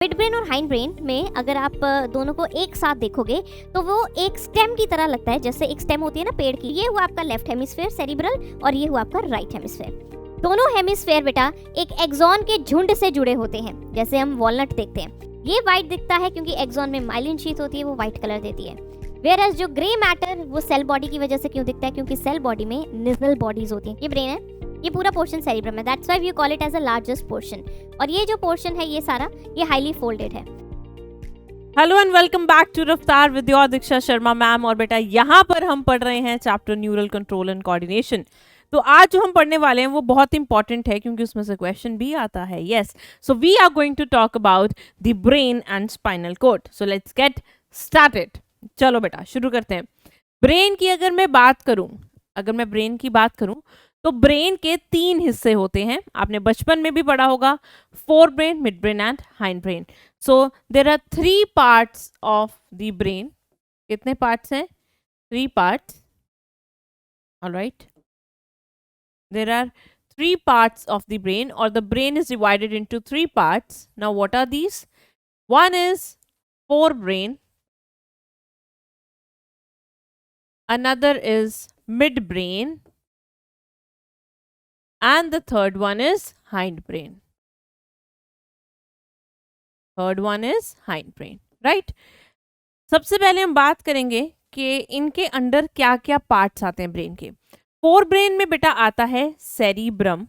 Mid brain और hind brain में अगर आप दोनों को एक साथ देखोगे तो वो एक स्टेम की तरह लगता है, जैसे एक स्टेम होती है ना पेड़ की। ये हुआ आपका लेफ्ट हेमिस्फेयर सेरिब्रल और ये हुआ आपका राइट हेमिस्फेयर। दोनों हेमिस्फेयर बेटा एक एक्सॉन के झुंड से जुड़े होते हैं, जैसे हम वॉलनट देखते हैं। ये व्हाइट दिखता है क्योंकि एक्सॉन में माइलिन शीथ होती है, वो व्हाइट कलर देती है। वेयरएज जो ग्रे मैटर वो सेल बॉडी की वजह से क्यों दिखता है, क्योंकि सेल बॉडी में निजल बॉडीज होती हैं। ये ब्रेन है, ये पूरा पोर्शन सेरिब्रम है, that's why we call it as a largest portion. और ये जो पोर्शन है ये सारा ये हाईली फोल्डेड है। Hello and welcome back to Raftaar with your Diksha Sharma ma'am. और बेटा यहाँ पर हम पढ़ रहे हैं chapter neural control and coordination. तो आज जो हम पढ़ने वाले हैं वो बहुत इंपॉर्टेंट है क्योंकि उसमें से क्वेश्चन भी आता है। Yes, so we are going to talk about the brain and spinal cord. So let's get started. चलो बेटा शुरू करते हैं। ब्रेन की अगर मैं बात करूं तो ब्रेन के 3 हिस्से होते हैं। आपने बचपन में भी पढ़ा होगा, forebrain, midbrain and hindbrain. So there are 3 parts of the brain. कितने पार्ट्स हैं? 3 parts. Alright, there are 3 parts of the brain, or the brain is divided into 3 parts. Now what are these? One is forebrain, another is midbrain, and the third one is hindbrain. Right? सबसे पहले हम बात करेंगे कि इनके under क्या क्या parts आते हैं ब्रेन के। फोर ब्रेन में बेटा आता है cerebrum,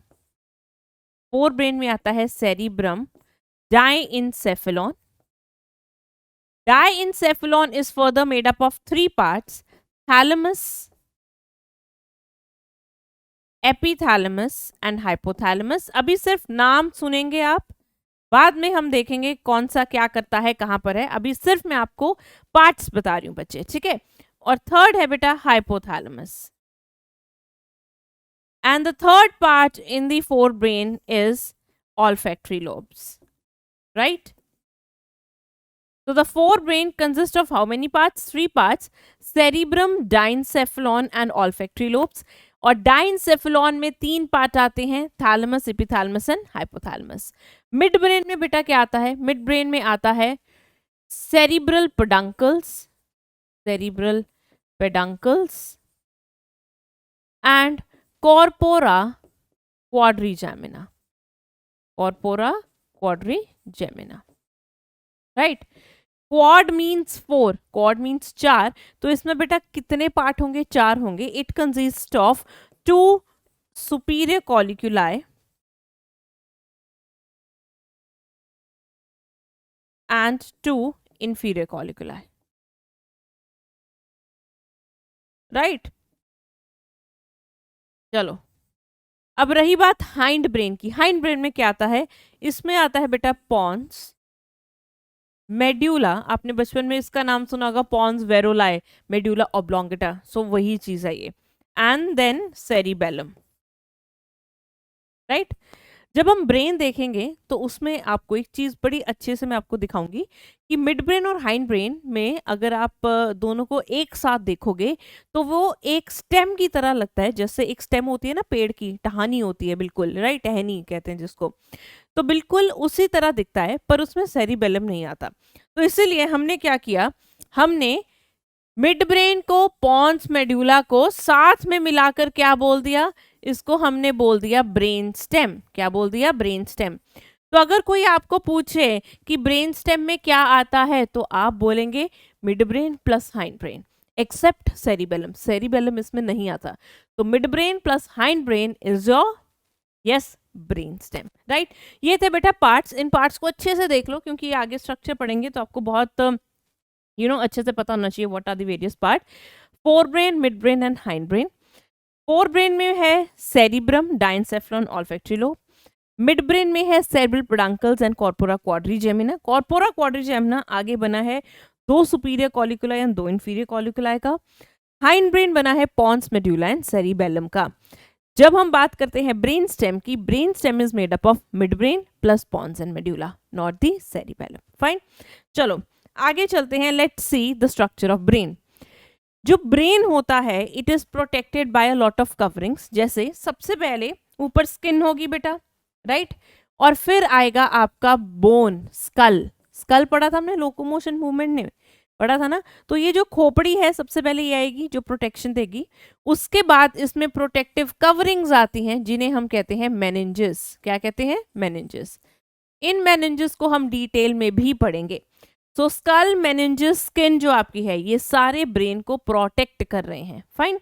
diencephalon. Diencephalon is further made up of 3 parts: thalamus, epithalamus and hypothalamus. अभी सिर्फ नाम सुनेंगे आप, बाद में हम देखेंगे कौन सा क्या करता है, कहां पर है। अभी सिर्फ मैं आपको पार्ट्स बता रही हूं बच्चे, ठीक है। और थर्ड है बेटा hypothalamus. And the third part in the forebrain is olfactory lobes, right? So the forebrain consists of how many parts? 3 parts: cerebrum, diencephalon and olfactory lobes. और डाइंसेफेलॉन में 3 पार्ट आते हैं: thalamus, epithalamus and hypothalamus. Mid brain में बेटा क्या आता है? Midbrain में आता है cerebral peduncles and corpora quadrigemina. Right? Quad means 4, quad means 4। तो इसमें बेटा कितने पार्ट होंगे? 4 होंगे। It consists of 2 superior colliculi and 2 inferior colliculi. Right? चलो, अब रही बात हाइंड ब्रेन की। हाइंड ब्रेन में क्या आता है? इसमें आता है बेटा पॉन्स, मेड्यूला। आपने बचपन में इसका नाम सुना होगा, pons varolii, medulla oblongata. So वही चीज है ये। And then cerebellum. राइट? जब हम ब्रेन देखेंगे तो उसमें आपको एक चीज बड़ी अच्छे से मैं आपको दिखाऊंगी कि मिड ब्रेन और हाइंड ब्रेन में अगर आप दोनों को एक साथ देखोगे तो वो एक स्टेम की तरह लगता है, जैसे एक स्टेम होती है ना पेड़ की, टहनी होती है बिल्कुल, राइट? टहनी कहते हैं जिसको। तो बिल्कुल उसी तरह दिखता है, पर उसमें सेरिबेलम नहीं आता। तो इसीलिए हमने क्या किया, हमने मिड ब्रेन को, पॉन्स, मेड्यूला को साथ में मिलाकर क्या बोल दिया? इसको हमने बोल दिया ब्रेन स्टेम। क्या बोल दिया? Brain stem. तो अगर कोई आपको पूछे कि ब्रेन स्टेम में क्या आता है तो आप बोलेंगे midbrain plus hindbrain, except cerebellum. Cerebellum इसमें नहीं आता। तो midbrain plus hindbrain is your yes brain stem. Right? ये थे बेटा पार्ट्स। इन पार्ट्स को अच्छे से देख लो क्योंकि ये आगे स्ट्रक्चर पढ़ेंगे तो आपको बहुत अच्छे से पता होना चाहिए what are the various part. Forebrain, midbrain and hindbrain. Forebrain में है cerebrum, diencephalon, olfactory lobe. Midbrain में है cerebral peduncles and corpora quadrigemina. Corpora quadrigemina आगे बना है 2 superior colliculi and 2 inferior colliculi का। Hind brain बना है पॉन्स, मेड्यूला एंड सेरिबेलम का। जब हम बात करते हैं ब्रेन स्टेम की, brain stem is made up of midbrain plus pons and medulla, not the cerebellum. Fine, चलो आगे चलते हैं। Let's see the structure of brain. जो ब्रेन होता है it is protected by a lot of coverings. जैसे सबसे पहले ऊपर स्किन होगी बेटा, राइट? और फिर आएगा आपका बोन, स्कल, स्कल पढ़ा था हमने, लोकोमोशन मूवमेंट में पढ़ा था ना। तो ये जो खोपड़ी है सबसे पहले ये आएगी जो प्रोटेक्शन देगी, उसके बाद इसमें प्रोटेक्टिव कवरिंग्स आती हैं जिन्हें हम कहते हैं मेनिंजेस। क्या कहते हैं? मेनिंजेस। इन मेनिंजेस को हम डिटेल में भी पढ़ेंगे। सो स्कल, मेनिंजेस, स्किन जो आपकी है ये सारे ब्रेन को प्रोटेक्ट कर रहे हैं। फाइन।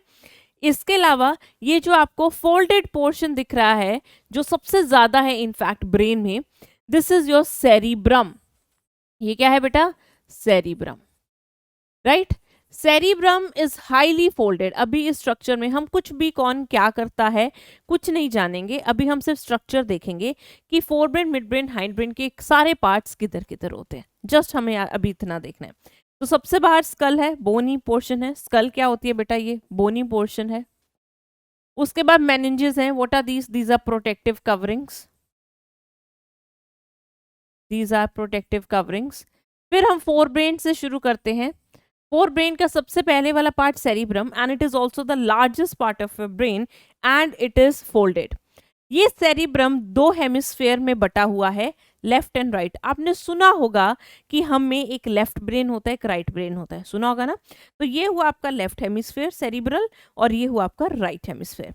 इसके अलावा ये जो आपको फोल्डेड पोर्शन दिख रहा है जो सबसे ज्यादा है इनफैक्ट ब्रेन में, दिस इज योर सेरिब्रम। ये क्या है बेटा? Cerebrum, right. Cerebrum is highly folded. अभी इस स्ट्रक्चर में हम कुछ भी कौन क्या करता है कुछ नहीं जानेंगे, अभी हम सिर्फ स्ट्रक्चर देखेंगे कि fore brain, mid brain, hind brain के सारे पार्ट्स किधर किधर होते हैं। जस्ट हमें अभी इतना देखना है। तो सबसे बाहर स्कल है, बोनी पोर्शन है। स्कल क्या होती है बेटा? ये बोनी पोर्शन है। उसके बाद मेनिंजेस हैं। What are these? These are protective coverings. These are protective coverings. फिर हम फोर ब्रेन से शुरू करते हैं। फोर ब्रेन का सबसे पहले वाला part cerebrum, and it is also the largest part of brain and it is folded. ये सेरिब्रम दो हेमिस्फेयर में बटा हुआ है, लेफ्ट एंड राइट। आपने सुना होगा कि हम में एक लेफ्ट ब्रेन होता है, एक राइट ब्रेन होता है, सुना होगा ना। तो ये हुआ आपका लेफ्ट हेमिस्फेयर सेरिब्रल, और ये हुआ आपका राइट हेमिस्फेयर।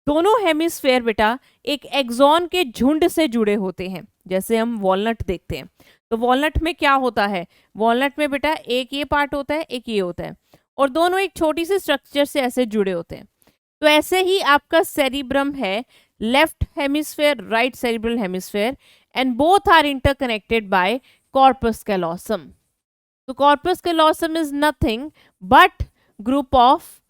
दोनों हेमिस्फेयर बेटा एक एक्सॉन के झुंड से जुड़े होते हैं। जैसे हम वॉलनट देखते हैं, तो वॉलनट में क्या होता है? वॉलनट में बेटा एक ये पार्ट होता है, एक ये होता है, और दोनों एक छोटी सी स्ट्रक्चर से ऐसे जुड़े होते हैं। तो ऐसे ही आपका सेरिब्रम है, left hemisphere, right cerebral hemisphere, and both are interconnected by corpus callosum. तो corpus callosum is nothing but group of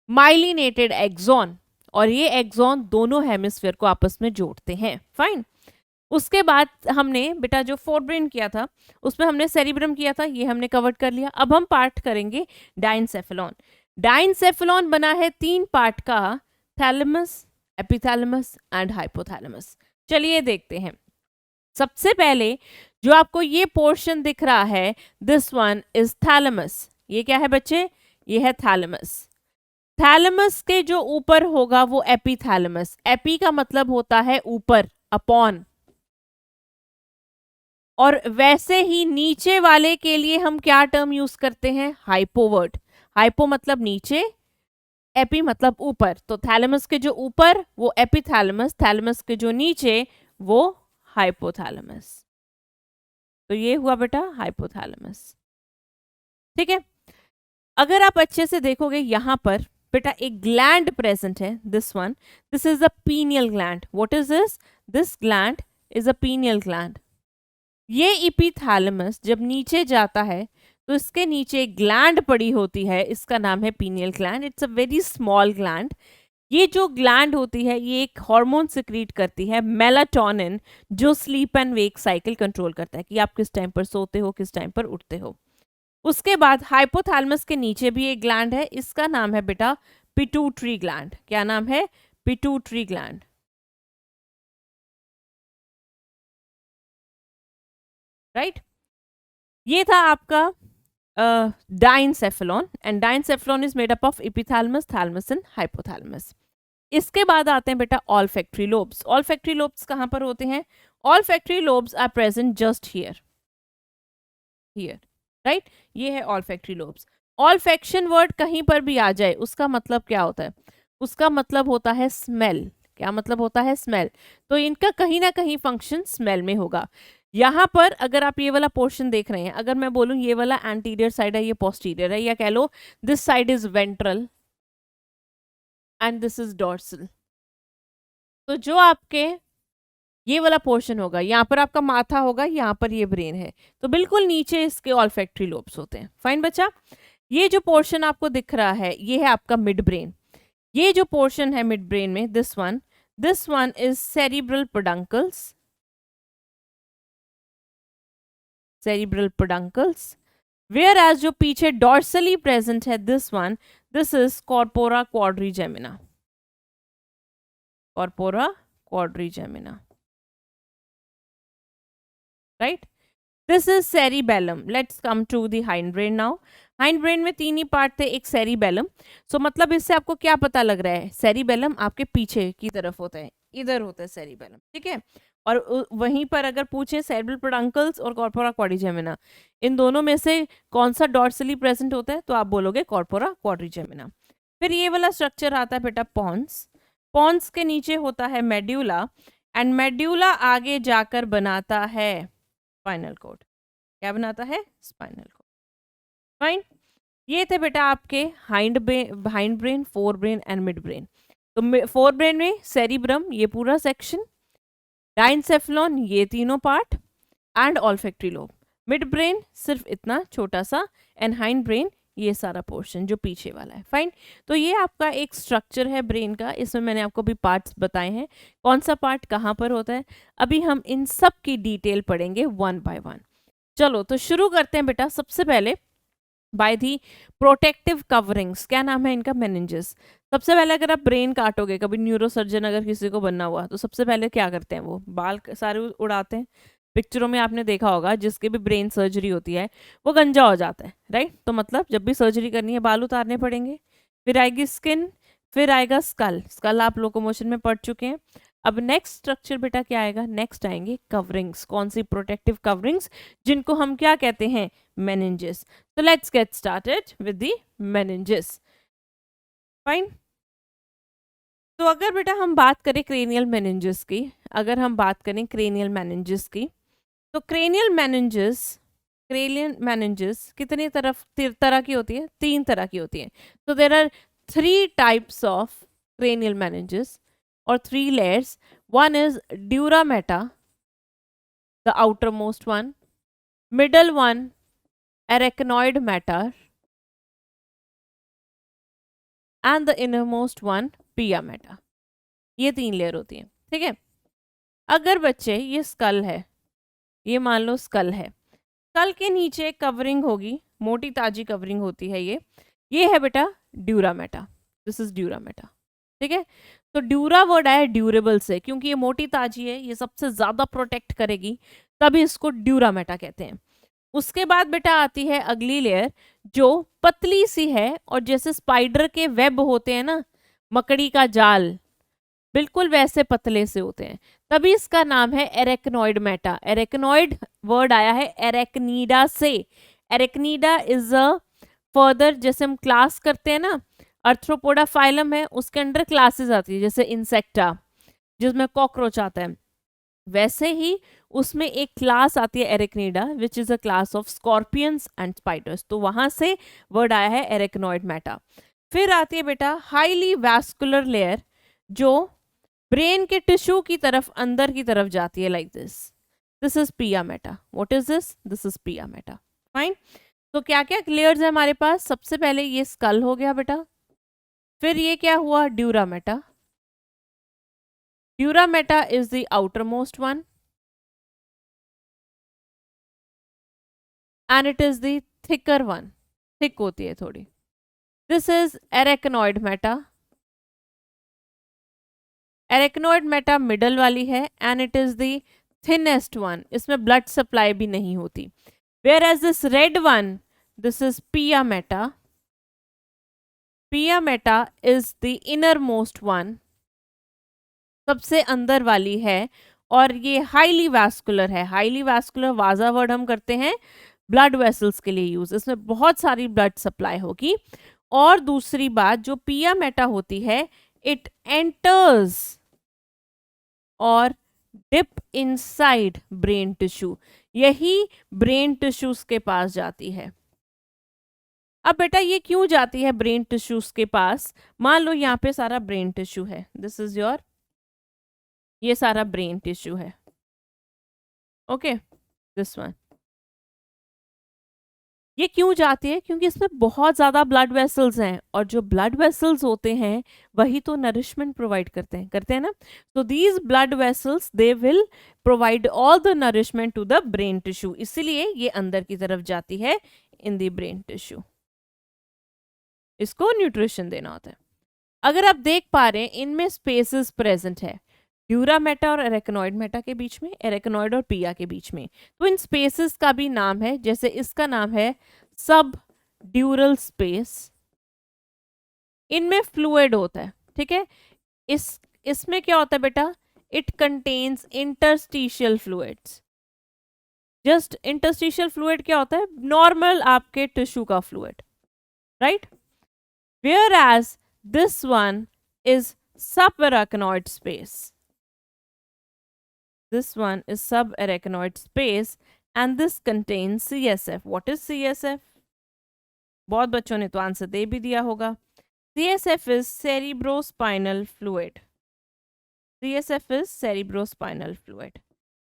myelinated axon, और ये एक्सॉन दोनों हेमिस्फेयर को आपस में जोड़ते हैं। फाइन। उसके बाद हमने बेटा जो फोर ब्रेन किया था उसमें हमने सेरिब्रम किया था, ये हमने कवर कर लिया। अब हम पार्ट करेंगे डाइनसेफेलॉन। डाइनसेफेलॉन बना है तीन पार्ट का, थैलेमस, एपिथैलेमस एंड हाइपोथैलेमस। चलिए देखते हैं। सबसे पहले जो आपको ये पोर्शन दिख रहा है, दिस वन इज थैलेमस। ये क्या है बच्चे? ये है थैलेमस। थैलेमस के जो ऊपर होगा वो एपिथैलेमस। एपी का मतलब होता है ऊपर, अपॉन, और वैसे ही नीचे वाले के लिए हम क्या टर्म यूज करते हैं? हाइपोवर्ड। हाइपो मतलब नीचे, एपी मतलब ऊपर। तो थैलेमस के जो ऊपर वो एपिथैलेमस, थैलेमस के जो नीचे वो हाइपोथैलेमस। तो ये हुआ बेटा हाइपोथैलेमस। ठीक है। अगर आप अच्छे से देखोगे यहां पर बेटा एक ग्लैंड प्रेजेंट है, this one, this is a pineal gland. What is this? This gland is a pineal gland. ये इपीथैलेमस जब नीचे जाता है तो इसके नीचे एक ग्लैंड पड़ी होती है, इसका नाम है pineal gland. It's a very small gland. ये जो ग्लैंड होती है ये एक हार्मोन सिक्रीट करती है, मेलाटोनिन, जो sleep and wake cycle control करता है कि आप किस टाइम पर सोते हो, किस टाइम पर उठते हो। उसके बाद हाइपोथैलेमस के नीचे भी एक ग्लैंड है, इसका नाम है बेटा पिट्यूटरी ग्लैंड। क्या नाम है? Pituitary gland. राइट। ये था आपका diencephalon, and diencephalon is made up of epithalamus, thalamus and hypothalamus. इसके बाद आते हैं बेटा ऑल्फैक्टरी लोब्स। ऑल्फैक्टरी लोब्स कहां पर होते हैं? Olfactory lobes are present just here, here, right. ये है ऑल्फैक्टरी लोब्स। ऑल्फैक्शन वर्ड कहीं पर भी आ जाए उसका मतलब क्या होता है? उसका मतलब होता है स्मेल। क्या मतलब होता है? स्मेल। तो इनका कहीं ना कहीं फंक्शन स्मेल में होगा। यहाँ पर अगर आप ये वाला पोर्शन देख रहे हैं, अगर मैं बोलूं ये वाला एंटीरियर साइड है, ये पोस्टीरियर है, या कह लो this side is ventral and this is dorsal, तो जो आपके ये वाला पोर्शन होगा, यहाँ पर आपका माथा होगा, यहाँ पर ये ब्रेन है, तो बिल्कुल नीचे इसके ऑल्फैक्टरी लोब्स होते हैं। फाइन बच्चा। ये जो पोर्शन आपको दिख रहा है ये है आपका मिड ब्रेन। ये जो पोर्शन है मिड ब्रेन में, this one is cerebral peduncles, cerebral peduncles. Whereas जो पीछे डॉर्सली प्रेजेंट है, this is corpora quadrigemina, corpora quadrigemina, right. This is cerebellum. Let's come to the hindbrain now. Hindbrain में तीन ही part थे, एक cerebellum. सो मतलब इससे आपको क्या पता लग रहा है? सेरिबेलम आपके पीछे की तरफ होता है, इधर होता है सेरिबेलम, ठीक है। और वहीं पर अगर पूछे सेरेब्रल पेडुंकल्स और कॉर्पोरा क्वाड्रिजेमिना, इन दोनों में से कौन सा डॉर्सली प्रेजेंट होता है, तो आप बोलोगे कॉर्पोरा क्वाड्रिजेमिना। फिर ये वाला स्ट्रक्चर आता है बेटा पॉन्स। पॉन्स के नीचे होता है मेड्यूला, एंड मेड्यूला आगे जाकर बनाता है स्पाइनल कॉर्ड। क्या बनाता है? Spinal cord. फाइन। ये थे बेटा आपके hindbrain, forebrain and midbrain. तो फोर ब्रेन में सेरिब्रम, ये पूरा सेक्शन, डाइनसेफ्लॉन, ये तीनों part, and olfactory lobe. Midbrain सिर्फ इतना छोटा सा, एंड हाइंड ब्रेन ये सारा पोर्शन जो पीछे वाला है। फाइन। तो ये आपका एक स्ट्रक्चर है ब्रेन का। इसमें मैंने आपको भी पार्ट्स बताए हैं, कौन सा पार्ट कहाँ पर होता है। अभी हम इन सब की डिटेल पढ़ेंगे वन बाय वन। चलो तो शुरू करते हैं बेटा। सबसे पहले बाय दी प्रोटेक्टिव कवरिंग्स, क्या नाम है इनका? मेनिंजेस। सबसे पहले अगर आप ब्रेन काटोगे, कभी न्यूरोसर्जन अगर किसी को बनना हुआ, तो सबसे पहले क्या करते हैं? वो बाल सारे उड़ाते हैं। पिक्चरों में आपने देखा होगा, जिसके भी ब्रेन सर्जरी होती है वो गंजा हो जाता है, राइट? तो मतलब जब भी सर्जरी करनी है बाल उतारने पड़ेंगे। फिर आएगी स्किन, फिर आएगा स्कल। स्कल आप लोकोमोशन में पढ़ चुके हैं। अब नेक्स्ट स्ट्रक्चर बेटा क्या आएगा? नेक्स्ट आएंगे कवरिंग्स। कौन सी? प्रोटेक्टिव कवरिंग्स, जिनको हम क्या कहते हैं? Meninges. So let's get started with the meninges. Fine. तो अगर बेटा हम बात करें क्रेनियल मेनिंजेस की, अगर हम बात करें क्रेनियल मेनिंजेस की, तो क्रेनियल मेनिंजेस कितनी तरह की होती है? 3 तरह की होती है। तो there are 3 types of cranial meninges और 3 layers. One is dura mater, the outermost one. Middle one, arachnoid mater, and the innermost one पिया मेटा। ये 3 लेयर होती हैं, ठीक है। अगर बच्चे ये स्कल है, ये मान लो स्कल है, स्कल के नीचे कवरिंग होगी, मोटी ताजी कवरिंग होती है। ये है बेटा dura Meta. This is dura Meta, ठीक है। तो ड्यूरा वर्ड आया ड्यूरेबल से, क्योंकि ये मोटी ताजी है, ये सबसे ज्यादा प्रोटेक्ट करेगी, तभी इसको ड्यूरा मेटा कहते हैं। उसके बाद बेटा आती है अगली लेयर, जो पतली सी है, और जैसे स्पाइडर के वेब होते हैं ना, मकड़ी का जाल, बिल्कुल वैसे पतले से होते हैं, तभी इसका नाम है एरेक्नॉइड मेटा। एरेक्नॉइड वर्ड आया है एरेक्नीडा से। एरेक्नीडा इज अ फर्दर, जैसे हम क्लास करते हैं ना, अर्थ्रोपोडा फाइलम है, उसके अंडर क्लासेस आती है, जैसे इंसेक्टा जिसमें कॉकरोच आता है, वैसे ही उसमें एक क्लास आती है Arachnida, which is a class of scorpions and spiders. तो वहां से वर्ड आया है एरेक्नॉइड मेटा। फिर आती है बेटा हाईली वैस्कुलर लेयर, जो ब्रेन के टिश्यू की तरफ, अंदर की तरफ जाती है, लाइक दिस। दिस इज पिया Meta. What is this? This is पिया मेटा। फाइन। तो क्या क्या लेयर्स है हमारे पास? सबसे पहले ये स्कल हो गया बेटा, फिर ये क्या हुआ? Dura Meta. Dura meta is the outermost one, and it is the thicker one. Thick होती है थोड़ी. This is arachnoid meta. Arachnoid meta middle वाली है, and it is the thinnest one. इसमें blood supply भी नहीं होती. Whereas this red one, this is pia meta. Pia meta is the innermost one. सबसे अंदर वाली है, और ये हाईली वैस्कुलर है। हाईली वैस्कुलर वाजा वर्ड हम करते हैं ब्लड वेसल्स के लिए यूज, इसमें बहुत सारी ब्लड सप्लाई होगी। और दूसरी बात, जो पिया मेटा होती है, इट एंटर्स और डिप इनसाइड ब्रेन टिश्यू, यही ब्रेन टिश्यूज के पास जाती है। अब बेटा ये क्यों जाती है ब्रेन टिश्यूज के पास? मान लो यहाँ पे सारा ब्रेन टिश्यू है, दिस इज योर, ये सारा ब्रेन टिश्यू है, ओके, दिस वन। ये क्यों जाती है? क्योंकि इसमें बहुत ज्यादा ब्लड वेसल्स हैं, और जो ब्लड वेसल्स होते हैं वही तो नरिशमेंट प्रोवाइड करते हैं ना। तो these blood vessels they will provide all the nourishment to the brain tissue, इसीलिए ये अंदर की तरफ जाती है इन द ब्रेन टिश्यू, इसको न्यूट्रिशन देना होता है। अगर आप देख पा रहे हैं इनमें स्पेसेस प्रेजेंट है, ड्यूरा मेटा और एरेक्नॉइड मेटा के बीच में, एरेक्नॉइड और पिया के बीच में। तो इन स्पेसेस का भी नाम है, जैसे इसका नाम है सब ड्यूरल स्पेस। इनमें फ्लूइड होता है, ठीक है। इसमें क्या होता है बेटा? It contains interstitial fluids. Just interstitial fluid क्या होता है? नॉर्मल आपके टिश्यू का fluid, right? Whereas this one is subarachnoid space. This one is subarachnoid space and this contains CSF. What is CSF? बहुत बच्चों ने तो आंसर दे भी दिया होगा। CSF is cerebrospinal fluid. CSF is cerebrospinal fluid.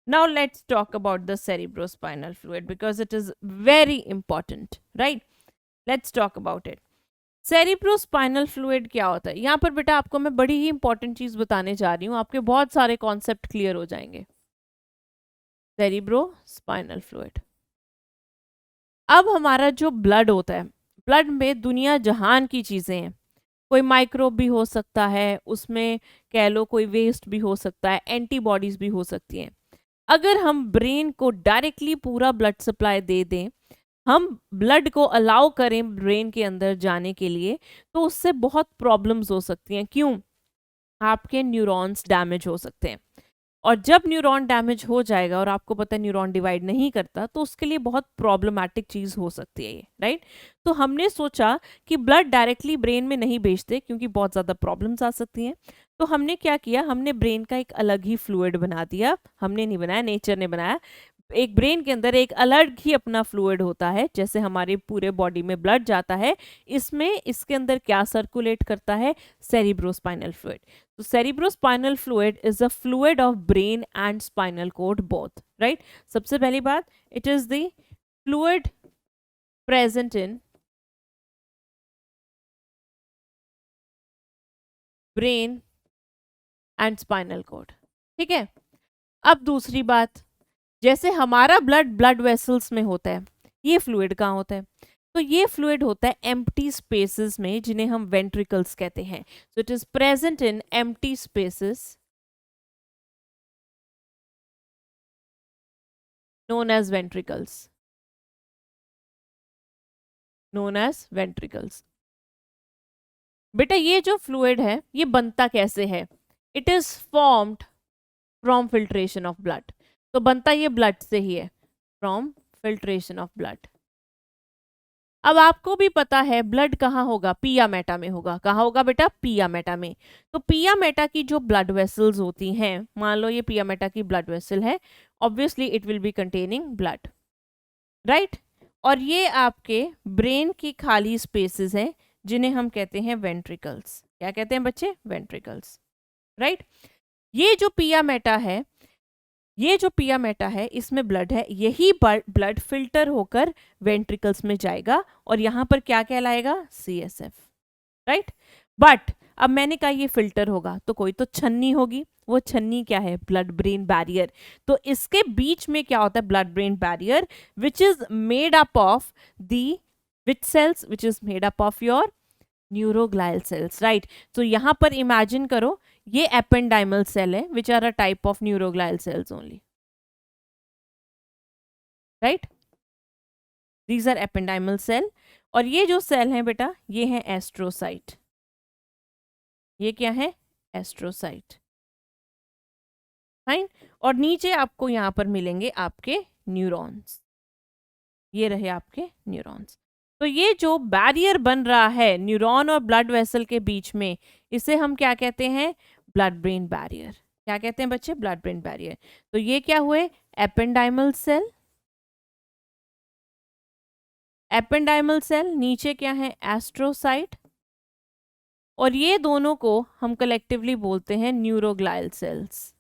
Now let's talk about the cerebrospinal fluid because it is very important, right? Let's talk about it. Cerebrospinal fluid क्या होता है? यहाँ पर बेटा आपको मैं बड़ी ही इंपॉर्टेंट चीज बताने जा रही हूँ, आपके बहुत सारे कॉन्सेप्ट क्लियर हो जाएंगे। सेरिब्रोस्पाइनल फ्लूइड, अब हमारा जो ब्लड होता है, ब्लड में दुनिया जहान की चीजें हैं। कोई माइक्रोब भी हो सकता है, उसमें कह लो कोई वेस्ट भी हो सकता है, एंटीबॉडीज भी हो सकती हैं। अगर हम ब्रेन को डायरेक्टली पूरा ब्लड सप्लाई दे दें, हम ब्लड को अलाउ करें ब्रेन के अंदर जाने के लिए, तो उससे बहुत प्रॉब्लम्स हो सकती हैं। क्यों? आपके न्यूरॉन्स डैमेज हो सकते हैं, और जब न्यूरॉन डैमेज हो जाएगा और आपको पता है न्यूरॉन डिवाइड नहीं करता, तो उसके लिए बहुत प्रॉब्लमैटिक चीज़ हो सकती है ये, राइट? तो हमने सोचा कि ब्लड डायरेक्टली ब्रेन में नहीं भेजते क्योंकि बहुत ज़्यादा प्रॉब्लम्स आ सकती हैं। तो हमने क्या किया, हमने ब्रेन का एक अलग ही फ्लूइड बना दिया। हमने नहीं बनाया, नेचर ने बनाया। एक ब्रेन के अंदर एक अलग ही अपना फ्लूइड होता है, जैसे हमारे पूरे बॉडी में ब्लड जाता है, इसमें इसके अंदर क्या सर्कुलेट करता है? Cerebrospinal fluid. तो cerebrospinal fluid is a fluid of brain and spinal cord both, right? सबसे पहली बात, it is the fluid present in brain and spinal cord, ठीक है? अब दूसरी बात, जैसे हमारा ब्लड वेसल्स में होता है, ये फ्लूइड कहाँ होता है? तो ये फ्लूइड होता है एम्प्टी स्पेसेस में, जिन्हें हम वेंट्रिकल्स कहते हैं। So it is present in empty spaces known as ventricles, known as ventricles. बेटा ये जो फ्लूइड है ये बनता कैसे है? It is formed from filtration of blood. तो बनता ये ब्लड से ही है, फ्रॉम फिल्ट्रेशन ऑफ ब्लड। अब आपको भी पता है ब्लड कहाँ होगा? पिया मेटा में होगा। कहाँ होगा बेटा? पिया मेटा में। तो पिया मेटा की जो ब्लड वेसल्स होती हैं, मान लो ये पिया मेटा की ब्लड वेसल है, obviously it will be containing blood, right? और ये आपके ब्रेन की खाली स्पेसेस हैं, जिन्हें हम कहते हैं वेंट्रिकल्स। क्या कहते हैं बच्चे? Ventricles, right? ये जो पिया मेटा है, ये जो पिया मेटा है, इसमें ब्लड है, यही ब्लड फिल्टर होकर वेंट्रिकल्स में जाएगा और यहाँ पर क्या कहलाएगा? CSF, right? बट अब मैंने कहा ये फिल्टर होगा, तो कोई तो छन्नी होगी। वो छन्नी क्या है? Blood brain barrier. तो इसके बीच में क्या होता है? Blood brain barrier, which is made up of the which cells? Which is made up of your neuroglial cells, right? तो यहाँ पर इमेजिन करो, ये एपेंडाइमल सेल है, which are a type of neuroglial cells only, right? These are ependymal cell. और ये जो cell है बेटा, ये है एस्ट्रोसाइट। ये क्या है? Astrocyte, fine. और नीचे आपको यहाँ पर मिलेंगे आपके न्यूरॉन्स। ये रहे आपके न्यूरॉन्स। तो ये जो बैरियर बन रहा है न्यूरॉन और ब्लड वेसल के बीच में, इसे हम क्या कहते हैं? Blood brain barrier. क्या कहते हैं बच्चे? Blood brain barrier. तो ये क्या हुए? एपेंडाइमल सेल, एपेंडाइमल सेल, नीचे क्या है? एस्ट्रोसाइट, और ये दोनों को हम कलेक्टिवली बोलते हैं न्यूरोग्लायल सेल्स,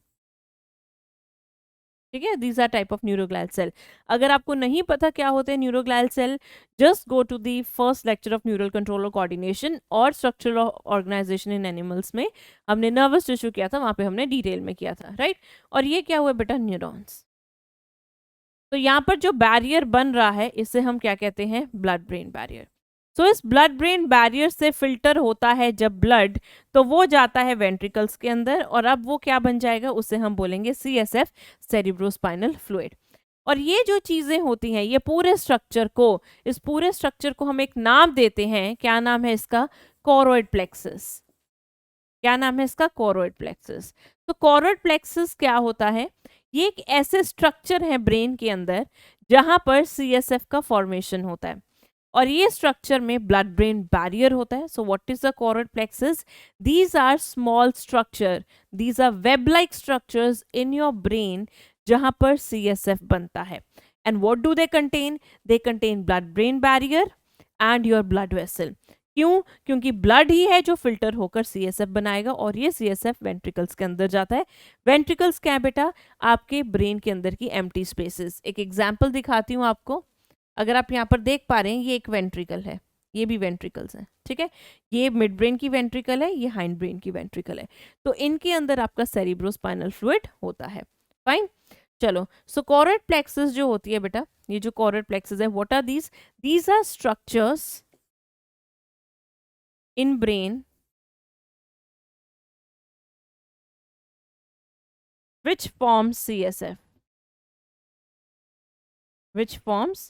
ठीक है? These are type of neuroglial cell. अगर आपको नहीं पता क्या होते हैं neuroglial cell, just go to the first lecture of neural control और कोऑर्डिनेशन और स्ट्रक्चरल ऑर्गेनाइजेशन इन एनिमल्स में हमने नर्वस टिश्यू किया था, वहां पे हमने डिटेल में किया था, राइट? और ये क्या हुआ बेटा? न्यूरॉन्स। तो यहाँ पर जो बैरियर बन रहा है, इसे हम क्या कहते हैं? Blood brain barrier. सो इस ब्लड ब्रेन बैरियर से फिल्टर होता है जब ब्लड, तो वो जाता है वेंट्रिकल्स के अंदर, और अब वो क्या बन जाएगा? उसे हम बोलेंगे CSF, सेरिब्रोस्पाइनल फ्लूइड। और ये जो चीजें होती हैं, ये पूरे स्ट्रक्चर को, इस पूरे स्ट्रक्चर को हम एक नाम देते हैं। क्या नाम है इसका? Choroid plexus. क्या नाम है इसका? Choroid plexus. तो कॉर्ड प्लेक्सस क्या होता है? ये एक ऐसे स्ट्रक्चर है ब्रेन के अंदर जहां पर CSF का फॉर्मेशन होता है, और ये स्ट्रक्चर में ब्लड ब्रेन बैरियर होता है. So what is the choroid plexus? These are small structure, these are web like structures in your brain जहां पर CSF बनता है. And what do they contain? They contain blood brain barrier and your blood vessel. क्यों? क्योंकि blood ही है जो filter होकर CSF बनाएगा, और ये CSF वेंट्रिकल्स के अंदर जाता है. वेंट्रिकल्स क्या है बेटा? आपके ब्रेन के अंदर की एम्प्टी स्पेसेस. एक एग्जांपल दिखाती हूँ आपको. अगर आप यहाँ पर देख पा रहे हैं, ये एक वेंट्रिकल है, ये भी वेंट्रिकल्स हैं, ठीक है. ये मिड ब्रेन की वेंट्रिकल है, ये हाइंड ब्रेन की वेंट्रिकल है. तो इनके अंदर आपका सेरिब्रोस्पाइनल फ्लूइड होता है. फाइन. चलो, सो कॉर्ड प्लेक्सस जो होती है बेटा, ये जो कॉर्ड प्लेक्सस है, what are these? These are structures in brain which forms CSF, which forms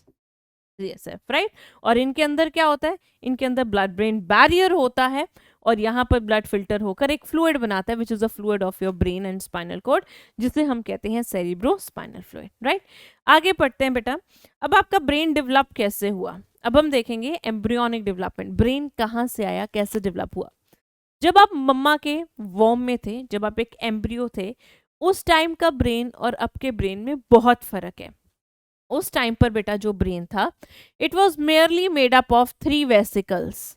CSF, right. और इनके अंदर क्या होता है? इनके अंदर ब्लड ब्रेन बैरियर होता है, और यहाँ पर ब्लड फिल्टर होकर एक फ्लूइड बनाता है, which is a fluid of your brain and spinal cord, जिसे हम कहते हैं सेरिब्रोस्पाइनल फ्लूइड, राइट. आगे पढ़ते हैं बेटा. अब आपका ब्रेन डेवलप कैसे हुआ? अब हम देखेंगे एम्ब्रियोनिक डेवलपमेंट. ब्रेन कहाँ से आया, कैसे डेवलप हुआ? जब आप मम्मा के वॉर्म में थे, जब आप एक एम्ब्रियो थे, उस टाइम का ब्रेन और अब के ब्रेन में बहुत फर्क है. उस टाइम पर बेटा जो ब्रेन था, it was merely made up of 3 vesicles.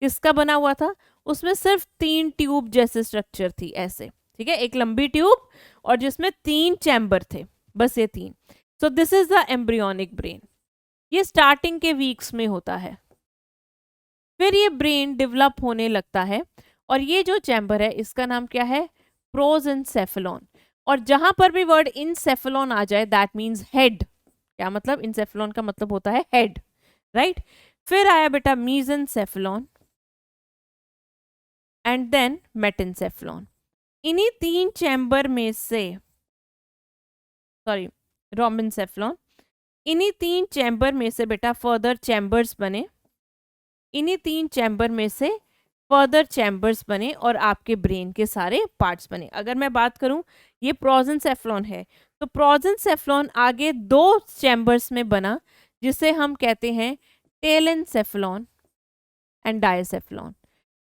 किसका बना हुआ था? उसमें सिर्फ 3 ट्यूब जैसे स्ट्रक्चर थी, ऐसे, ठीक है. एक लंबी ट्यूब और जिसमें 3 चैम्बर थे, बस ये 3. So this is the embryonic brain. ये स्टार्टिंग के वीक्स में होता है. फिर ये ब्रेन डेवलप होने लगता है, और ये जो चैम्बर है इसका नाम क्या है? प्रोजेंसेफेलॉन. और जहां पर भी वर्ड इंसेफेलॉन आ जाए, दैट मीन्स हेड. क्या मतलब? इंसेफेलॉन का मतलब होता है हेड, राइट. फिर आया बेटा मीजेंसेफेलॉन एंड देन मेटेंसेफेलॉन. इन्हीं 3 चैम्बर में से, सॉरी, रोमेंसेफेलॉन. इन्हीं 3 चैम्बर में से बेटा फर्दर चैम्बर्स बने. इन्हीं 3 चैम्बर में से फर्दर चैम्बर्स बने और आपके ब्रेन के सारे पार्ट्स बने. अगर मैं बात करूं, ये प्रोजेंसेफेलॉन है, तो प्रोजेंसेफेलॉन आगे 2 चैम्बर्स में बना, जिसे हम कहते हैं टेलेंसेफेलॉन एंड डायसेफेलॉन.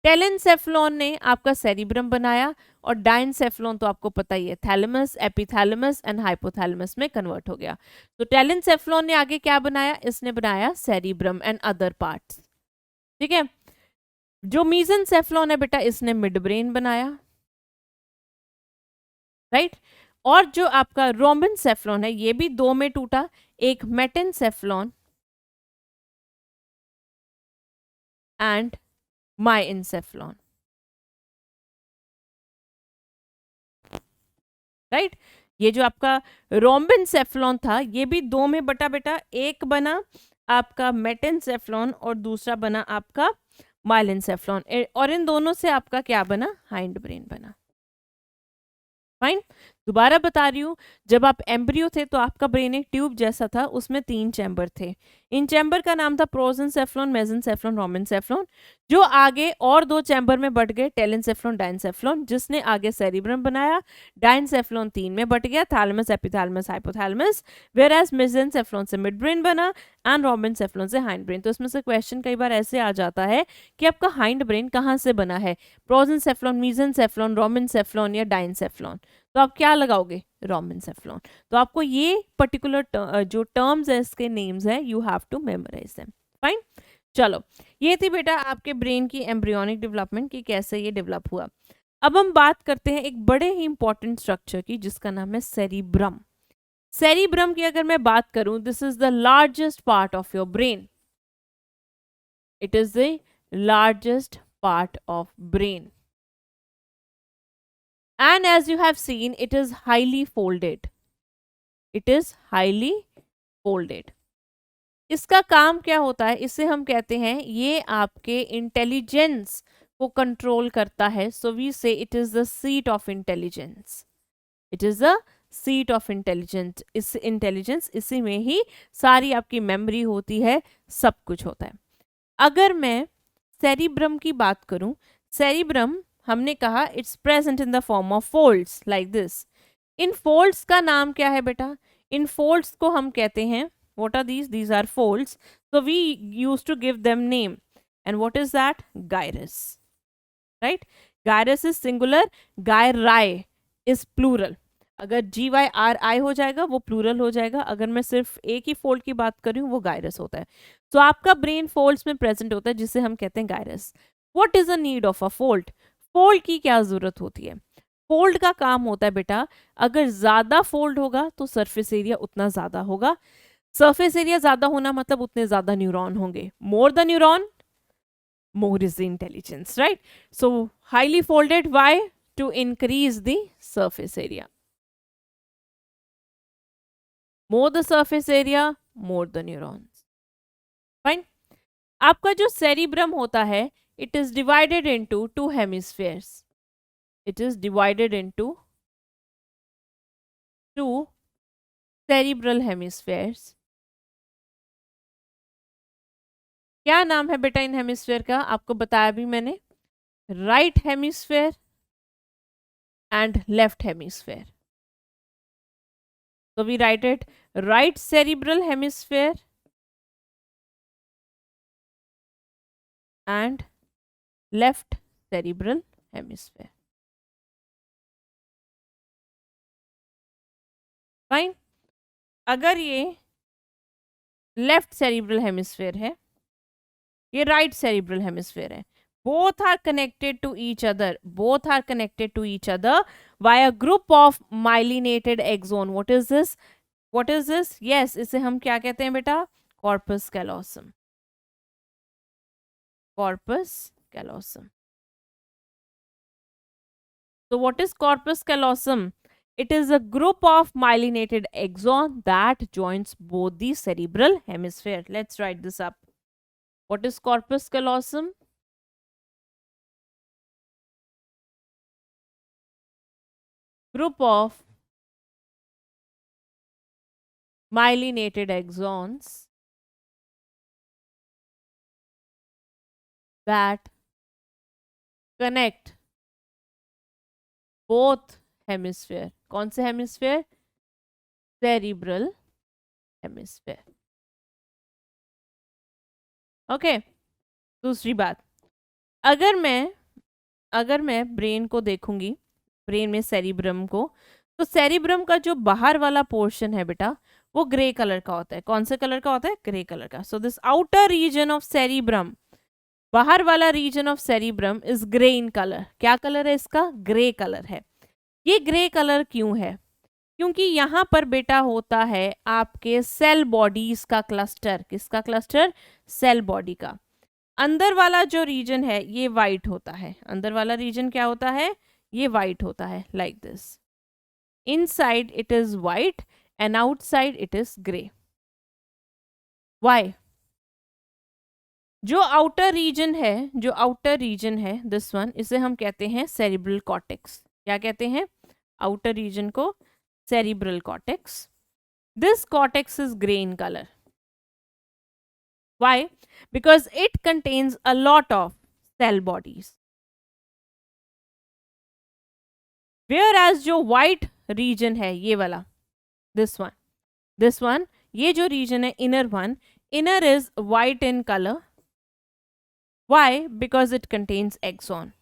टेलेंसेफेलॉन ने आपका सेरिब्रम बनाया, और डायसेफेलॉन तो आपको पता ही है, थैलेमस, एपिथैलेमस एंड हाइपोथैलेमस में कन्वर्ट हो गया. तो टेलेंसेफेलॉन ने आगे क्या बनाया? इसने बनाया सेरिब्रम एंड अदर पार्ट्स, ठीक है. जो मीजेंसेफेलॉन है बेटा, इसने मिड ब्रेन बनाया, राइट. और जो आपका रोमेंसेफेलॉन है, ये भी 2 में टूटा, एक मेटेंसेफेलॉन एंड माइनसेफेलॉन, राइट. ये जो आपका रोमेंसेफेलॉन था, ये भी 2 में बटा बेटा. एक बना आपका मेटेंसेफेलॉन और दूसरा बना आपका माइलेंसेफेलॉन, और इन दोनों से आपका क्या बना? हाइंड ब्रेन बना. फाइन. दोबारा बता रही हूँ, जब आप एम्ब्रियो थे तो आपका ब्रेन एक ट्यूब जैसा था, उसमें 3 चैम्बर थे. इन चैम्बर का नाम था प्रोजेंसेफेलॉन, मेसेंसेफेलॉन, रोमेंसेफेलॉन. जो आगे और 2 चैम्बर में बट गए, टेलेंसेफेलॉन, डायसेफेलॉन, जिसने आगे सेरिब्रम बनाया. डायसेफेलॉन 3 में बट गया, थैलेमस, एपिथैलेमस, हाइपोथैलेमस. वेयरएज मेसेंसेफेलॉन से मिड ब्रेन बना एंड रोमेंसेफेलॉन से हाइंड ब्रेन. तो इसमें से क्वेश्चन कई बार ऐसे आ जाता है कि आपका हाइंड ब्रेन कहाँ से बना है? प्रोजेंसेफेलॉन, मेसेंसेफेलॉन, रोमेंसेफेलॉन या डायसेफेलॉन. तो आप क्या लगाओगे? रोमेंसेफेलॉन. तो आपको ये पर्टिकुलर जो टर्म्स है, इसके नेम्स है, you have to memorise them. Fine. चलो, ये थी बेटा आपके ब्रेन की एम्ब्रियोनिक डेवलपमेंट की, कैसे ये डेवलप हुआ. अब हम बात करते हैं एक बड़े ही इंपॉर्टेंट स्ट्रक्चर की, जिसका नाम है सेरिब्रम. सेरिब्रम की अगर मैं बात करूं, this is the largest part of your brain. It is the largest part of brain. And as you have seen, it is highly folded. It is highly folded. इसका काम क्या होता है? इसे हम कहते हैं, ये आपके इंटेलिजेंस को कंट्रोल करता है. सो वी से it is the seat of intelligence. It is the seat of intelligence. इस इंटेलिजेंस, इसी में ही सारी आपकी मेमोरी होती है, सब कुछ होता है. अगर मैं सेरिब्रम की बात करूं, सेरिब्रम हमने कहा it's present in the form of folds like this. In folds का नाम क्या है बेटा? इन फोल्ड्स को हम कहते हैं, what are these are folds, so we used to give them name, and what is that? Gyrus, right? Gyrus is singular, gyri is plural. अगर GYRI हो जाएगा वो प्लूरल हो जाएगा, अगर मैं सिर्फ एक ही फोल्ड की बात करूँ वो गायरस होता है। तो आपका ब्रेन फोल्ड्स में प्रेजेंट होता है जिसे हम कहते हैं gyrus. What is a need of a fold? Fold की क्या जरूरत होती है? फोल्ड का काम होता है बेटा, अगर ज्यादा फोल्ड होगा तो सरफेस एरिया उतना ज्यादा होगा। सरफेस एरिया ज्यादा होना मतलब उतने ज्यादा न्यूरॉन होंगे। More the neuron, more is the intelligence, right? So highly folded, why? To increase the surface area. More the surface area, more the neurons. Fine. आपका जो सेरिब्रम होता है, it is divided into two hemispheres. It is divided into two cerebral hemispheres. क्या नाम है बेटा इन hemisphere का? आपको बताया भी मैंने, right hemisphere and left hemisphere. So we write it right cerebral hemisphere and left cerebral hemisphere. Fine. अगर ये लेफ्ट सेरिब्रल हेमिस्फेयर है, ये राइट सेरिब्रल हेमिस्फेयर है, both are connected to each other, both are connected to each other by a group of myelinated axon. What is this? What is this? Yes, इसे हम क्या कहते हैं बेटा? Corpus callosum. Corpus callosum. So what is corpus callosum? It is a group of myelinated axon that joins both the cerebral hemisphere. Let's write this up. What is corpus callosum? Group of myelinated axons that connect both hemisphere. कौन से hemisphere? Cerebral hemisphere. Okay. दूसरी बात, अगर मैं brain को देखूंगी, brain में cerebrum को, तो सेरिब्रम का जो बाहर वाला पोर्शन है बेटा वो ग्रे कलर का होता है। कौन से कलर का होता है? ग्रे कलर का। So this outer region of cerebrum, बाहर वाला region of cerebrum is grey in colour. क्या कलर है इसका? ग्रे कलर है। ये ग्रे कलर क्यों है? क्योंकि यहाँ पर बेटा होता है आपके सेल बॉडीज का क्लस्टर। किसका क्लस्टर? सेल बॉडी का। अंदर वाला जो रीजन है ये वाइट होता है। अंदर वाला रीजन क्या होता है? ये वाइट होता है, like this. Inside it is white and outside it is grey. Why? जो आउटर रीजन है दिस वन, इसे हम कहते हैं सेरिब्रल कॉर्टेक्स। क्या कहते हैं? आउटर रीजन को cerebral cortex. This cortex is gray in color. Why? Because it contains a lot of cell bodies. Whereas जो white region है ये वाला, this one, ये जो region है inner is white in color. Why? Because it contains axon.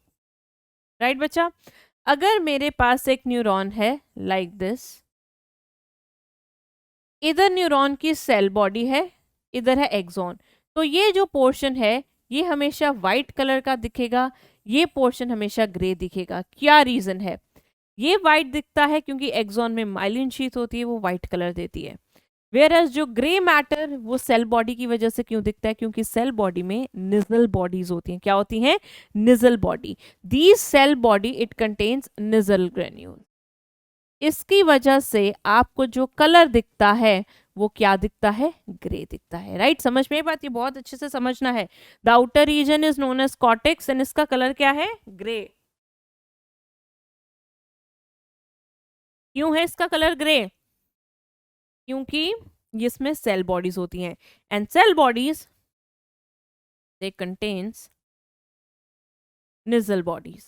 Right बच्चा? अगर मेरे पास एक न्यूरॉन है लाइक दिस, इधर न्यूरॉन की सेल बॉडी है, इधर है एक्सॉन, तो ये जो पोर्शन है ये हमेशा वाइट कलर का दिखेगा, ये पोर्शन हमेशा ग्रे दिखेगा। क्या रीजन है? ये वाइट दिखता है क्योंकि एक्सॉन में माइलिन शीथ होती है, वो वाइट कलर देती है। वेयरएज जो ग्रे मैटर वो सेल बॉडी की वजह से क्यों दिखता है? क्योंकि सेल बॉडी में निजल बॉडीज होती हैं। क्या होती हैं? Nissl body. The cell body it contains Nissl granule. इसकी वजह से आपको जो कलर दिखता है वो क्या दिखता है? ग्रे दिखता है। राइट? समझ में बात? ये बहुत अच्छे से समझना है। The outer region is known as cortex and इसका कलर क्या है? ग्रे। क्यों है इसका कलर ग्रे? क्योंकि इसमें सेल बॉडीज होती हैं and cell bodies they contains Nissl bodies.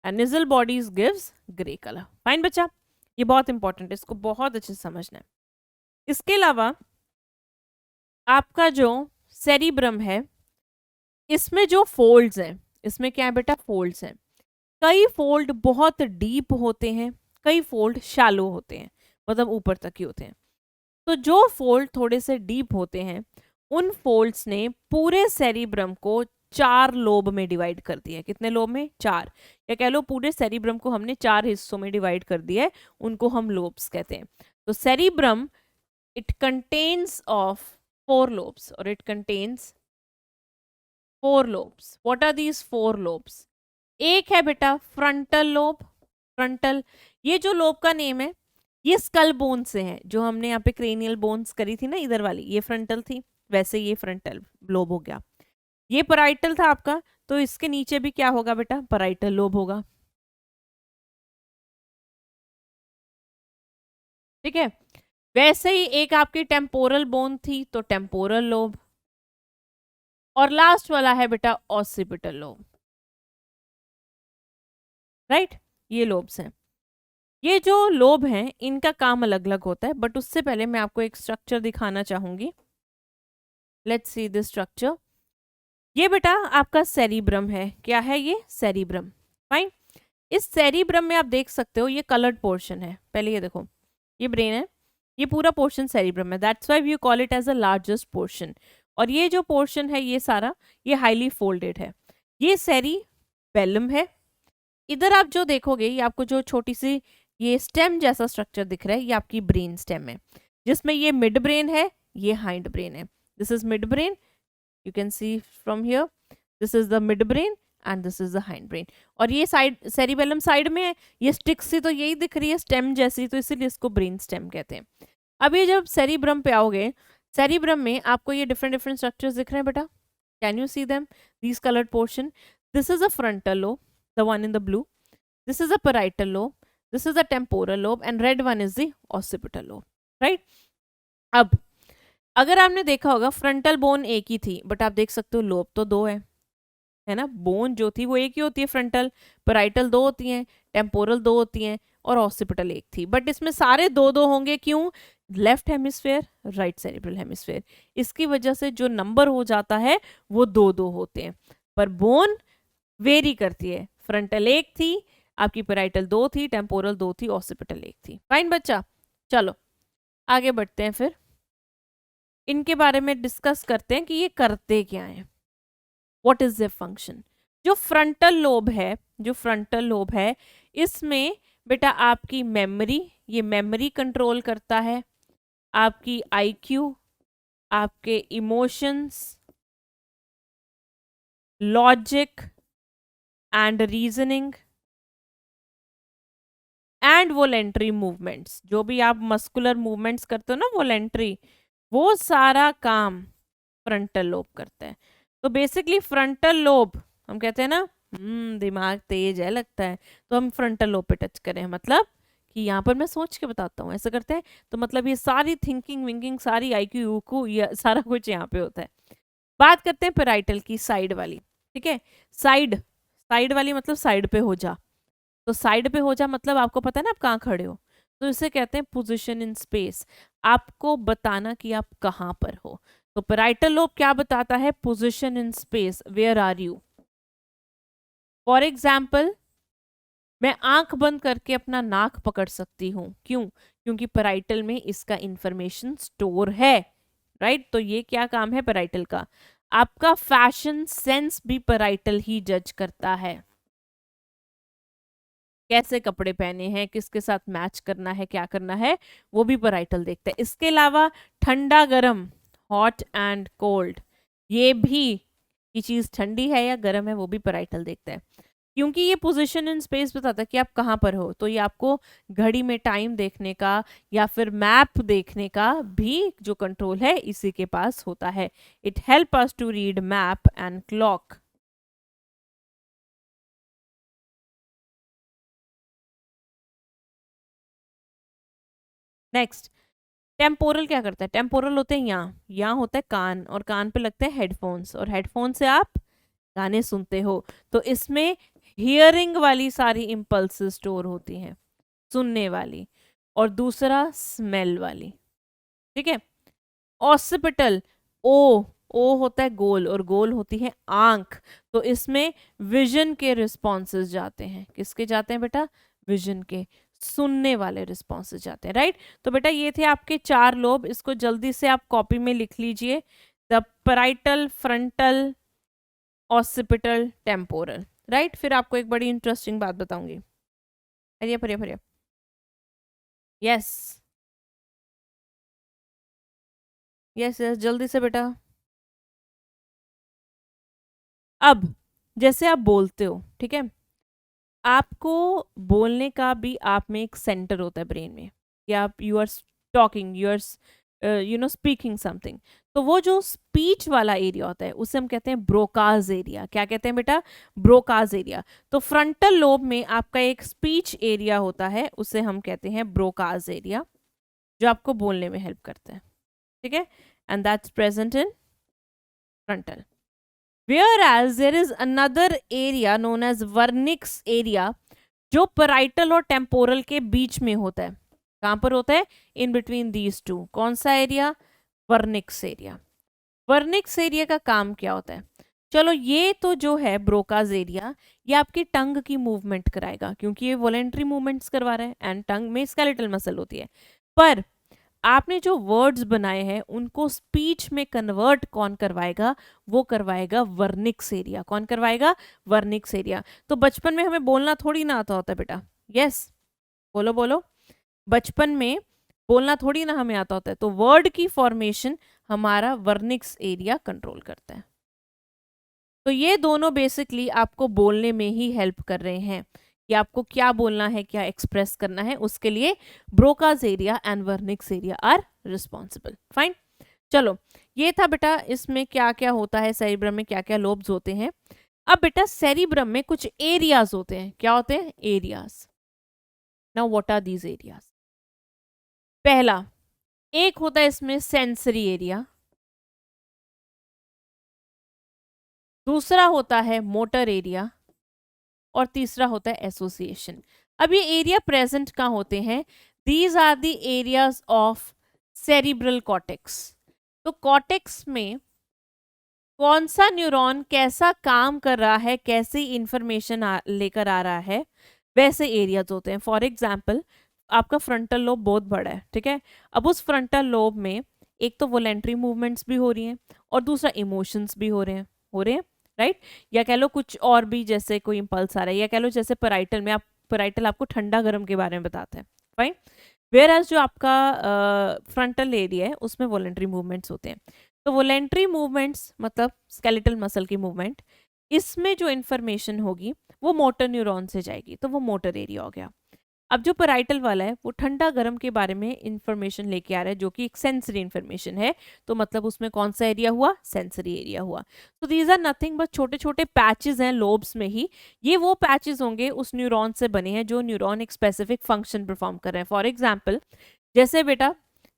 And Nissl bodies gives grey colour. Fine बच्चा, ये बहुत इंपॉर्टेंट है, इसको बहुत अच्छे से समझना है। इसके अलावा आपका जो सेरिब्रम है, इसमें जो फोल्ड्स हैं, इसमें क्या है बेटा, फोल्ड्स हैं। कई फोल्ड बहुत डीप होते हैं, कई फोल्ड शैलो होते हैं, मतलब ऊपर तक ही होते हैं। तो जो फोल्ड थोड़े से डीप होते हैं, उन फोल्ड्स ने पूरे सेरिब्रम को 4 लोब में डिवाइड कर दिया है। कितने लोब में? 4, या कह लो पूरे सेरिब्रम को हमने 4 हिस्सों में डिवाइड कर दिया है, उनको हम लोब्स कहते हैं। तो cerebrum, it contains of 4 lobes, or it contains 4 lobes. What are these 4 lobes? एक है बेटा फ्रंटल लोब। फ्रंटल, ये जो लोब का नेम है, ये स्कल बोन से है, जो हमने यहाँ पे क्रेनियल बोन्स करी थी ना, इधर वाली, ये फ्रंटल थी, वैसे ये फ्रंटल लोब हो गया। ये पैराइटल था आपका, तो इसके नीचे भी क्या होगा बेटा, पैराइटल लोब होगा। ठीक है, वैसे ही एक आपकी टेम्पोरल बोन थी, तो टेम्पोरल लोब, और लास्ट वाला है बेटा ऑसिपिटल लोब। राइट, ये लोब्स हैं। ये जो लोब हैं, इनका काम अलग अलग होता है, बट उससे पहले मैं आपको एक स्ट्रक्चर दिखाना चाहूंगी। Let's see this structure. ये बेटा आपका सेरिब्रम है। क्या है ये? सेरिब्रम। फाइन, इस सेरिब्रम में आप देख सकते हो ये कलर्ड पोर्शन है। पहले ये देखो, ये ब्रेन है, ये पूरा पोर्शन सेरिब्रम है, that's why we call it as the largest portion. और ये जो पोर्शन है, ये सारा, ये हाईली फोल्डेड है, ये सेरिबेलम है। इधर आप जो देखोगे, ये आपको जो छोटी सी ये स्टेम जैसा स्ट्रक्चर दिख रहा है, ये आपकी ब्रेन स्टेम है, जिसमें ये मिड ब्रेन है, ये हाइंड ब्रेन है। This is mid brain, you can see from here, this is the mid brain and this is the hind brain. और ये साइड, सेरिबेलम साइड में है, ये स्टिक सी तो यही दिख रही है स्टेम जैसी, तो इसीलिए इसको ब्रेन स्टेम कहते हैं। अब ये जब सेरिब्रम पे आओगे, सेरिब्रम में आपको ये डिफरेंट डिफरेंट स्ट्रक्चर्स दिख रहे हैं बेटा, can you see them, these coloured portion. This is a frontal lobe, the one in the blue, this is a parietal lobe, this is a temporal lobe, and red one is the occipital lobe, right? अब अगर आपने देखा होगा, frontal bone एक ही थी, but आप देख सकते हो लोब तो 2 है ना। बोन जो थी वो एक ही होती है, फ्रंटल, पैराइटल 2 होती हैं, टेम्पोरल 2 होती हैं, और ऑसिपिटल 1 थी, बट इसमें सारे 2-2 होंगे। क्यों? Left hemisphere, right cerebral hemisphere, इसकी वजह से जो नंबर हो जाता है वो 2-2 होते हैं, पर बोन वेरी करती है। फ्रंटल 1 थी आपकी, पैराइटल 2 थी, टेम्पोरल 2 थी, ऑसिपिटल 1 थी। फाइन बच्चा, चलो आगे बढ़ते हैं, फिर इनके बारे में डिस्कस करते हैं कि ये करते क्या हैं, व्हाट इज देयर फंक्शन। जो फ्रंटल लोब है, जो फ्रंटल लोब है, इसमें बेटा आपकी मेमोरी, ये मेमोरी कंट्रोल करता है, आपकी आईक्यू, आपके emotions, logic and reasoning and voluntary movements. जो भी आप मस्कुलर मूवमेंट्स करते हो ना, वोलेंट्री, वो सारा काम फ्रंटल लोब करता है। तो बेसिकली फ्रंटल लोब, हम कहते हैं ना दिमाग तेज है लगता है, तो हम फ्रंटल लोब पे टच करें, मतलब कि यहाँ पर मैं सोच के बताता हूँ, ऐसा करते हैं, तो मतलब ये सारी थिंकिंग विंकिंग, सारी आईक्यू यूक्यू, ये सारा कुछ यहाँ पे होता है। बात करते हैं पैराइटल की, साइड वाली। ठीक है, साइड, साइड वाली मतलब साइड पे हो जा, तो साइड पे हो जा मतलब आपको पता है ना आप कहाँ खड़े हो, तो इसे कहते हैं पोजीशन इन स्पेस, आपको बताना कि आप कहाँ पर हो। तो पैराइटल लोब क्या बताता है? Position in space, where are you. For example, मैं आंख बंद करके अपना नाक पकड़ सकती हूँ, क्यों? क्योंकि पैराइटल में इसका इंफॉर्मेशन स्टोर है, राइट। तो ये क्या काम है पैराइटल का? आपका फैशन सेंस भी पैराइटल ही जज करता है, कैसे कपड़े पहने हैं, किसके साथ मैच करना है, क्या करना है, वो भी पैराइटल देखता है। इसके अलावा ठंडा गरम, हॉट एंड कोल्ड, ये भी, ये चीज ठंडी है या गर्म है, वो भी पैराइटल देखता है, क्योंकि ये पोजीशन इन स्पेस बताता है कि आप कहाँ पर हो। तो ये आपको घड़ी में टाइम देखने का या फिर मैप देखने का भी जो कंट्रोल है इसी के पास होता है। It help us to read map and clock. Next, temporal क्या करता है? टेम्पोरल होते हैं यहाँ, यहाँ होता है कान, और कान पे लगते हैं हेडफोन्स, और हेडफोन से आप गाने सुनते हो। तो इसमें हियरिंग वाली सारी इम्पल्सेस स्टोर होती हैं, सुनने वाली, और दूसरा स्मेल वाली, ठीक है। ऑसिपिटल, ओ ओ होता है गोल, और गोल होती है आंख, तो इसमें विजन के रिस्पॉन्सेस जाते हैं, किसके जाते हैं बेटा, विजन के, सुनने वाले रिस्पॉन्सेस जाते हैं, राइट। तो बेटा ये थे आपके 4 लोब, इसको जल्दी से आप कॉपी में लिख लीजिए, the parietal, frontal, occipital, temporal, right. फिर आपको एक बड़ी इंटरेस्टिंग बात बताऊंगी, हरिया हरिया हरिया, यस यस यस, जल्दी से बेटा। अब जैसे आप बोलते हो, ठीक है, आपको बोलने का भी आप में एक सेंटर होता है ब्रेन में, कि आप you are talking, you are speaking something, तो वो जो स्पीच वाला एरिया होता है उसे हम कहते हैं ब्रोकाज एरिया। क्या कहते हैं बेटा, ब्रोकाज एरिया। तो फ्रंटल लोब में आपका एक स्पीच एरिया होता है, उसे हम कहते हैं ब्रोकाज एरिया, जो आपको बोलने में हेल्प करता है, ठीक है, and that's present in frontal. Whereas there is another area known as Wernicke's area, जो पैराइटल और टेम्पोरल के बीच में होता है। कहाँ पर होता है, इन बिटवीन दीज टू। कौन सा area, Wernicke's area. Wernicke's area का काम क्या होता है, चलो ये तो जो है ब्रोकाज एरिया, ये आपकी टंग की मूवमेंट कराएगा, क्योंकि ये वॉलेंट्री मूवमेंट्स करवा रहा है, एंड टंग में स्केलेटल मसल होती है। पर आपने जो वर्ड्स बनाए हैं उनको स्पीच में कन्वर्ट कौन करवाएगा, वो करवाएगा वर्निक्स एरिया। कौन करवाएगा, वर्निक्स एरिया। तो बचपन में हमें बोलना थोड़ी ना आता होता बेटा, यस बोलो बोलो, बचपन में बोलना थोड़ी ना हमें आता होता है, तो वर्ड की फॉर्मेशन हमारा वर्निक्स एरिया कंट्रोल करता है। तो ये दोनों बेसिकली आपको बोलने में ही हेल्प कर रहे हैं, कि आपको क्या बोलना है, क्या एक्सप्रेस करना है, उसके लिए Broca's area and Wernicke's area are responsible. Fine, चलो ये था बेटा इसमें क्या क्या होता है, सेरिब्रम में क्या क्या लोब्स होते हैं। अब बेटा सेरिब्रम में कुछ एरियाज होते हैं। क्या होते हैं, areas. Now what are these areas. पहला एक होता है इसमें सेंसरी एरिया, दूसरा होता है मोटर एरिया, और तीसरा होता है एसोसिएशन। अब ये एरिया प्रेजेंट कहाँ होते हैं, these are the areas of cerebral cortex. तो कॉर्टेक्स में कौन सा न्यूरॉन कैसा काम कर रहा है, कैसी इंफॉर्मेशन लेकर आ रहा है, वैसे एरियाज होते हैं। फॉर एग्जाम्पल आपका फ्रंटल लोब बहुत बड़ा है, ठीक है, अब उस फ्रंटल लोब में एक तो वॉलेंट्री मूवमेंट्स भी हो रही हैं, और दूसरा इमोशंस भी हो रहे हैं, राइट। या कह लो कुछ और भी, जैसे कोई इम्पल्स आ रहा है, या कह लो जैसे पैराइटल में, आप पैराइटल आपको ठंडा गर्म के बारे में बताते हैं, फाइन। वेयर एज जो आपका फ्रंटल एरिया है उसमें वॉलेंट्री मूवमेंट्स होते हैं। तो वॉलेंट्री मूवमेंट्स मतलब स्केलेटल मसल की मूवमेंट, इसमें जो इन्फॉर्मेशन होगी वो मोटर न्यूरॉन से जाएगी, तो वो मोटर एरिया हो गया। अब जो पैराइटल वाला है वो ठंडा गर्म के बारे में इंफॉर्मेशन लेके आ रहा है, जो कि एक सेंसरी इंफॉर्मेशन है, तो मतलब उसमें कौन सा एरिया हुआ, सेंसरी एरिया हुआ। तो दीज आर नथिंग बट छोटे छोटे पैचेस हैं लोब्स में ही। ये वो पैचेस होंगे उस न्यूरॉन से बने हैं जो न्यूरॉन एक स्पेसिफिक फंक्शन परफॉर्म कर रहे हैं। फॉर एग्जाम्पल जैसे बेटा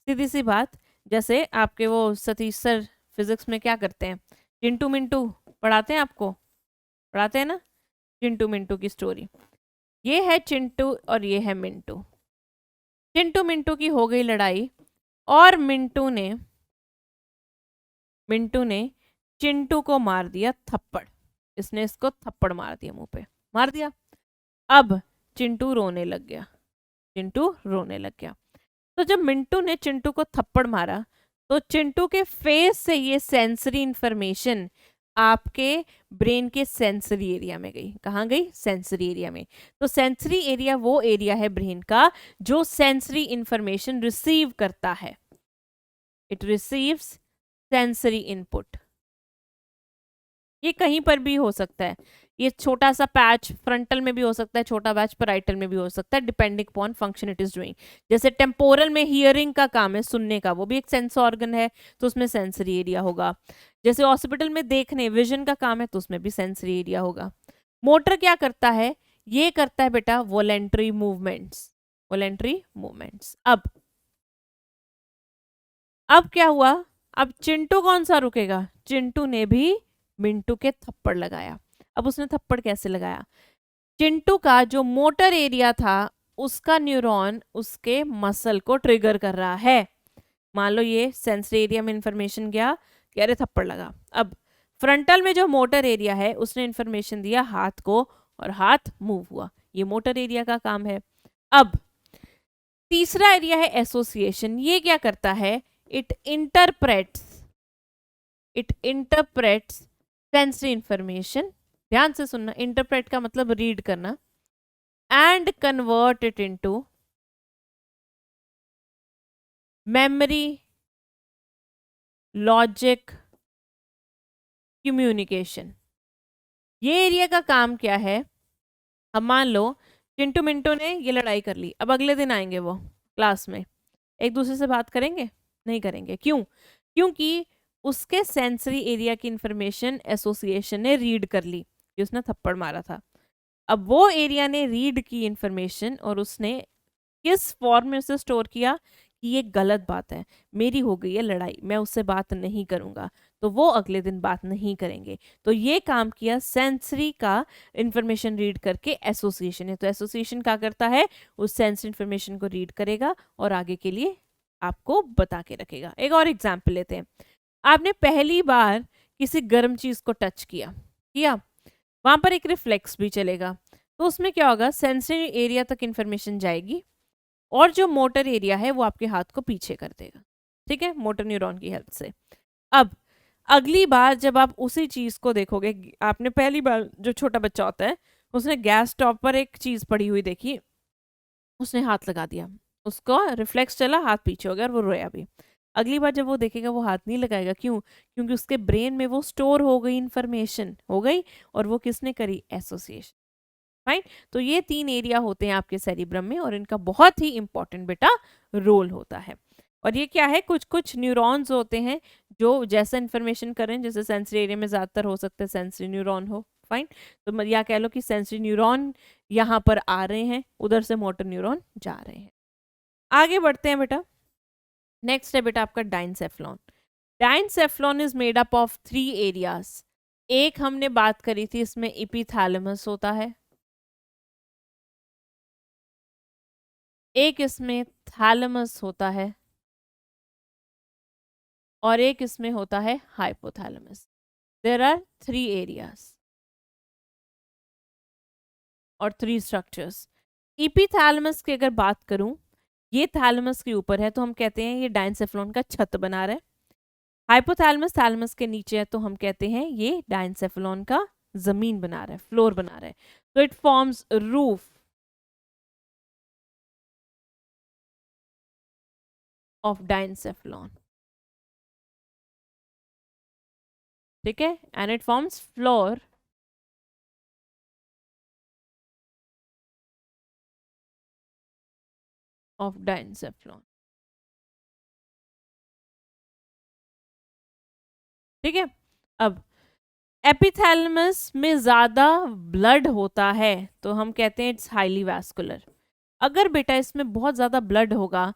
सीधी सी बात, जैसे आपके वो सतीश सर फिजिक्स में क्या करते हैं, चिंटू मिंटू पढ़ाते हैं, आपको पढ़ाते हैं ना चिंटू मिंटू की स्टोरी। ये है चिंटू और ये है मिंटू। चिंटू मिंटू की हो गई लड़ाई, और मिंटू ने चिंटू को मार दिया थप्पड़। इसने इसको थप्पड़ मार दिया, मुंह पे मार दिया। अब चिंटू रोने लग गया। तो जब मिंटू ने चिंटू को थप्पड़ मारा, तो चिंटू के फेस से ये सेंसरी इंफॉर्मेशन आपके ब्रेन के सेंसरी एरिया में गई। कहाँ गई, सेंसरी एरिया में। तो सेंसरी एरिया वो एरिया है ब्रेन का जो सेंसरी इंफॉर्मेशन रिसीव करता है, इट रिसीव्स सेंसरी इनपुट। ये कहीं पर भी हो सकता है, ये छोटा सा पैच फ्रंटल में भी हो सकता है, छोटा पैच पैराइटल में भी हो सकता है, depending upon function it is doing. जैसे टेम्पोरल में हियरिंग का काम है, सुनने का, वो भी एक सेंस ऑर्गन है, तो उसमें सेंसरी एरिया होगा। जैसे हॉस्पिटल में देखने विजन का काम है, तो उसमें भी सेंसरी एरिया होगा। मोटर क्या करता है, ये करता है बेटा वॉलेंट्री मूवमेंट्स। अब क्या हुआ, अब चिंटू कौन सा रुकेगा, चिंटू ने भी मिंटू के थप्पड़ लगाया। अब उसने थप्पड़ कैसे लगाया, चिंटू का जो मोटर एरिया था उसका न्यूरॉन उसके मसल को ट्रिगर कर रहा है। मान लो ये सेंसरी एरिया में इंफॉर्मेशन गया कि अरे थप्पड़ लगा। अब फ्रंटल में जो मोटर एरिया है उसने इंफॉर्मेशन दिया हाथ को और हाथ मूव हुआ, ये मोटर एरिया का काम है। अब तीसरा एरिया है एसोसिएशन। ये क्या करता है? It interprets sensory information. ध्यान से सुनना, इंटरप्रेट का मतलब रीड करना, and convert it into memory, logic, communication. ये एरिया का काम क्या है? अब मान लो चिंटू मिंटू ने ये लड़ाई कर ली, अब अगले दिन आएंगे वो क्लास में, एक दूसरे से बात करेंगे? नहीं करेंगे। क्यों? क्योंकि उसके सेंसरी एरिया की इंफॉर्मेशन एसोसिएशन ने रीड कर ली कि उसने थप्पड़ मारा था। अब वो एरिया ने रीड की इंफॉर्मेशन और उसने किस फॉर्म में उसे स्टोर किया कि ये गलत बात है, मेरी हो गई है लड़ाई, मैं उससे बात नहीं करूंगा, तो वो अगले दिन बात नहीं करेंगे। तो ये काम किया सेंसरी का इंफॉर्मेशन रीड करके एसोसिएशन है। तो एसोसिएशन क्या करता है? उस सेंसरी इंफॉर्मेशन को रीड करेगा और आगे के लिए आपको बता के रखेगा। एक और एग्जाम्पल लेते हैं। आपने पहली बार किसी गर्म चीज को टच किया, वहां पर एक रिफ्लेक्स भी चलेगा, तो उसमें क्या होगा? सेंसरी एरिया तक इंफॉर्मेशन जाएगी और जो मोटर एरिया है वो आपके हाथ को पीछे कर देगा, ठीक है, मोटर न्यूरॉन की हेल्प से। अब अगली बार जब आप उसी चीज को देखोगे, आपने पहली बार, जो छोटा बच्चा होता है उसने गैस स्टोव पर एक चीज पड़ी हुई देखी, उसने हाथ लगा दिया, उसको रिफ्लेक्स चला, हाथ पीछे हो गया और वो रोया भी। अगली बार जब वो देखेगा वो हाथ नहीं लगाएगा। क्यों? क्योंकि उसके ब्रेन में वो स्टोर हो गई, इंफॉर्मेशन हो गई, और वो किसने करी? एसोसिएशन। फाइन। तो ये 3 एरिया होते हैं आपके सेरिब्रम में और इनका बहुत ही इंपॉर्टेंट बेटा रोल होता है। और ये क्या है? कुछ कुछ न्यूरॉन्स होते हैं जो जैसा इंफॉर्मेशन करें, जैसे सेंसरी एरिया में ज्यादातर हो सकते हैं सेंसरी न्यूरॉन हो। फाइन। तो या कह लो कि सेंसरी न्यूरॉन यहाँ पर आ रहे हैं, उधर से मोटर न्यूरॉन जा रहे हैं। आगे बढ़ते हैं बेटा। नेक्स्ट है बेटा आपका diencephalon. Diencephalon is made up of 3 areas. एक हमने बात करी थी, इसमें इपिथैलेमस होता है, एक इसमें थैलेमस होता है, और एक इसमें होता है हाइपोथैलेमस। देयर आर 3 एरियाज और 3 स्ट्रक्चर्स। इपिथैलेमस की अगर बात करूं, ये थैलेमस के ऊपर है तो हम कहते हैं ये डाइनसेफ्लॉन का छत बना रहा है। हाइपोथैलेमस थैलेमस के नीचे है तो हम कहते हैं ये डाइनसेफ्लॉन का जमीन बना रहा है, फ्लोर बना रहा है। तो it forms roof of diencephalon, ठीक है, and it forms floor of diencephalon, ठीक है। अब एपिथैलेमस में ज्यादा ब्लड होता है तो हम कहते हैं इट्स हाईली वैस्कुलर। अगर बेटा इसमें बहुत ज्यादा ब्लड होगा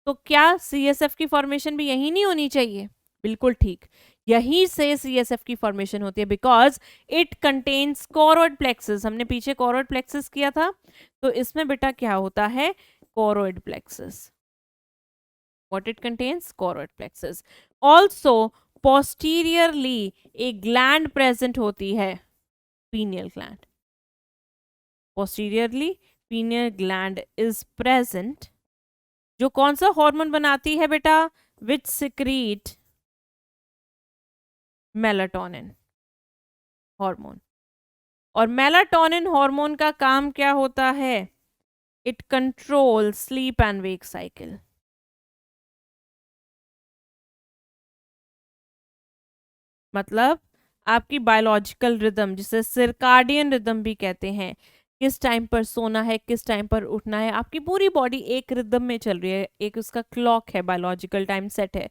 तो क्या सीएसएफ की फॉर्मेशन भी यही नहीं होनी चाहिए? बिल्कुल ठीक, यहीं से सीएसएफ की फॉर्मेशन होती है, because it contains choroid plexus. हमने पीछे कोरोइड प्लेक्सस किया था, तो इसमें बेटा क्या होता है? Choroid plexus. What it contains? Choroid plexus. Also posteriorly एक gland present होती है, pineal gland. Posteriorly pineal gland is present, जो कौन सा हार्मोन बनाती है बेटा? Which secrete melatonin hormone. और मेलाटोनिन हार्मोन का काम क्या होता है? It control sleep and wake cycle. मतलब आपकी बायोलॉजिकल रिदम, जिसे सिरकाडियन रिदम भी कहते हैं, किस टाइम पर सोना है, किस टाइम पर उठना है, आपकी पूरी बॉडी एक रिदम में चल रही है, एक उसका क्लॉक है, बायोलॉजिकल टाइम सेट है।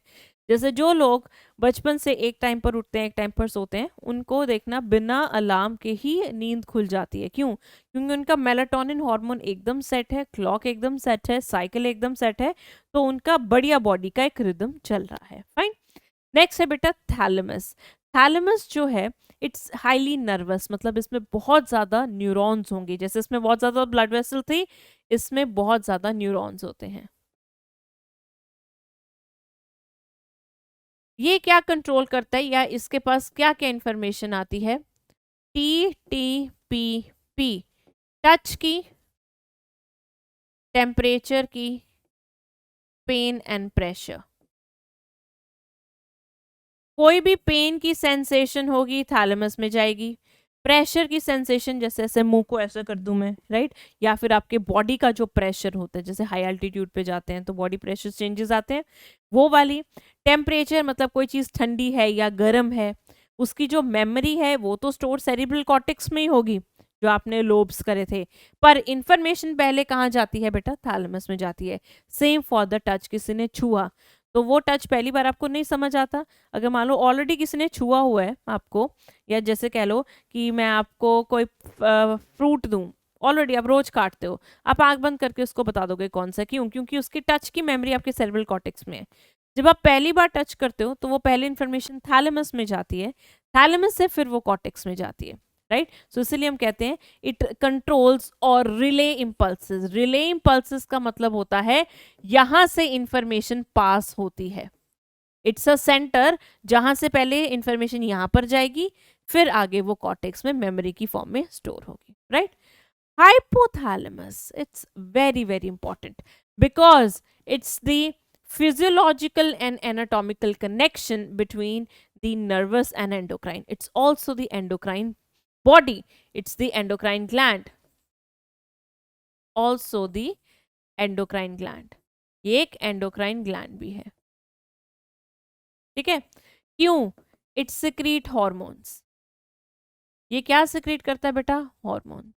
जैसे जो लोग बचपन से एक टाइम पर उठते हैं, एक टाइम पर सोते हैं, उनको देखना बिना अलार्म के ही नींद खुल जाती है। क्यों? क्योंकि उनका मेलाटोनिन हार्मोन एकदम सेट है, क्लॉक एकदम सेट है, साइकिल एकदम सेट है, तो उनका बढ़िया बॉडी का एक रिदम चल रहा है। फाइन। नेक्स्ट है बेटा थैलेमस। थैलेमस जो है इट्स हाईली नर्वस, मतलब इसमें बहुत ज्यादा न्यूरॉन्स होंगे, जैसे इसमें बहुत ज्यादा ब्लड वेसल थी, इसमें बहुत ज्यादा न्यूरॉन्स होते हैं। ये क्या कंट्रोल करता है या इसके पास क्या क्या इंफॉर्मेशन आती है? TTPP, टच की, टेम्परेचर की, पेन एंड प्रेशर। कोई भी पेन की सेंसेशन होगी थैलेमस में जाएगी, प्रेशर की सेंसेशन जैसे ऐसे मुंह को ऐसे कर दूं मैं, राइट, या फिर आपके बॉडी का जो प्रेशर होता है, जैसे हाई एल्टीट्यूड पे जाते हैं तो बॉडी प्रेशर चेंजेस आते हैं, वो वाली। टेम्परेचर मतलब कोई चीज़ ठंडी है या गर्म है, उसकी जो मेमोरी है वो तो स्टोर सेरिब्रल कॉर्टेक्स में ही होगी जो आपने लोब्स करे थे, पर इंफॉर्मेशन पहले कहाँ जाती है बेटा? थैलेमस में जाती है। सेम फॉर द टच, किसी ने छुआ तो वो टच पहली बार आपको नहीं समझ आता, अगर मान लो ऑलरेडी किसी ने छुआ हुआ है आपको, या जैसे कह लो कि मैं आपको कोई फ्रूट दूं, ऑलरेडी आप रोज काटते हो, आप आंख बंद करके उसको बता दोगे कौन सा, क्यों? क्योंकि उसकी टच की मेमोरी आपके सेरेब्रल कॉर्टेक्स में है। जब आप पहली बार टच करते हो तो वो पहले इन्फॉर्मेशन थैलेमस में जाती है, थैलेमस से फिर वो कॉर्टेक्स में जाती है, राइट। सो इसलिए हम कहते हैं इट कंट्रोल्स और रिले इम्पल्सेस। रिले इम्पल्सेस का मतलब होता है यहां से इंफॉर्मेशन पास होती है। इट्स अ सेंटर जहां से पहले इंफॉर्मेशन यहां पर जाएगी, फिर आगे वो कॉर्टेक्स में मेमोरी की फॉर्म में स्टोर होगी, right. Hypothalamus, it's very very important because it's the physiological and anatomical connection between the nervous and endocrine. It's also the endocrine body. It's the endocrine gland. Also the endocrine gland. ये एक endocrine gland भी है, ठीक है। क्यों? It secrete hormones. ये क्या secrete करता है बेटा? हॉर्मोन।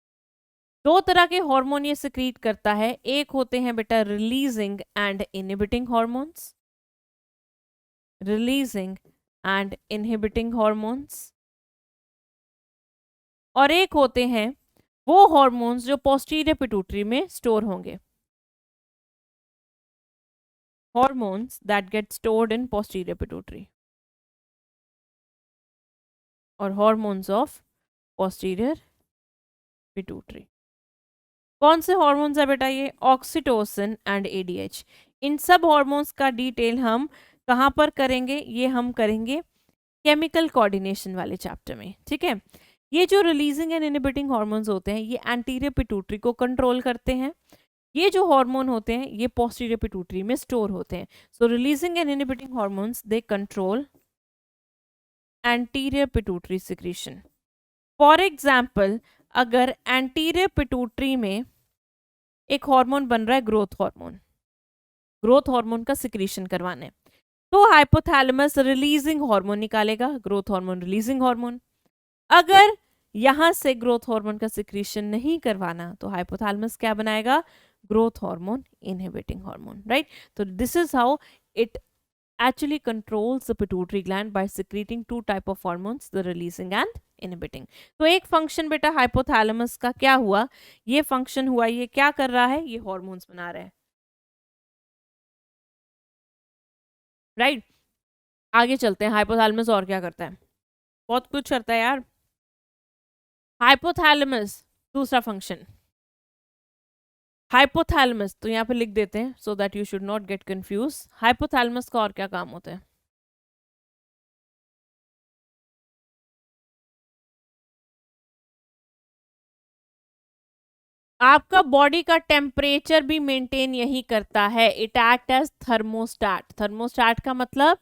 दो तरह के हार्मोन ये सिक्रीट करता है, एक होते हैं बेटा releasing and inhibiting hormones, releasing and inhibiting hormones, और एक होते हैं वो हॉर्मोन्स जो पोस्टीरियर पिट्यूटरी में स्टोर होंगे, hormones that get stored in posterior pituitary, और हॉर्मोन्स ऑफ पोस्टीरियर पिट्यूटरी। कौन से हॉर्मोन्स है बेटा? ये ऑक्सीटोसिन एंड एडीएच। इन सब हॉर्मोन्स का डिटेल हम कहाँ पर करेंगे? ये हम करेंगे केमिकल कोऑर्डिनेशन वाले चैप्टर में, ठीक है। ये जो रिलीजिंग एंड इनहिबिटिंग हॉर्मोन्स होते हैं ये एंटीरियर पिट्यूटरी को कंट्रोल करते हैं। ये जो हार्मोन होते हैं ये पोस्टीरियर पिट्यूटरी में स्टोर होते हैं। So releasing and inhibiting hormones they control anterior pituitary secretion. For example, अगर एंटीरियर पिट्यूटरी में एक हार्मोन बन रहा है ग्रोथ हार्मोन, ग्रोथ हार्मोन का सिक्रीशन करवाना है, तो हाइपोथैलेमस रिलीजिंग हार्मोन निकालेगा, ग्रोथ हार्मोन रिलीजिंग हार्मोन। अगर यहां से ग्रोथ हार्मोन का सिक्रीशन नहीं करवाना तो हाइपोथैलेमस क्या बनाएगा? Growth hormone inhibiting hormone, right. तो this is how it actually controls the pituitary gland by secreting two type of hormones, the releasing and inhibiting. तो एक फंक्शन बेटा हाइपोथैलेमस का क्या हुआ? ये फंक्शन हुआ, ये क्या कर रहा है? ये हॉर्मोन्स बना रहा है, राइट। आगे चलते हैं, हाइपोथैलेमस और क्या करता है? बहुत कुछ करता है यार। हाइपोथैलेमस दूसरा फंक्शन, हाइपोथैलेमस तो यहाँ पे लिख देते हैं so that you should not get confuse. Hypothalamus का और क्या काम होता है? आपका बॉडी का टेम्परेचर भी मेंटेन यही करता है। It act as thermostat. Thermostat का मतलब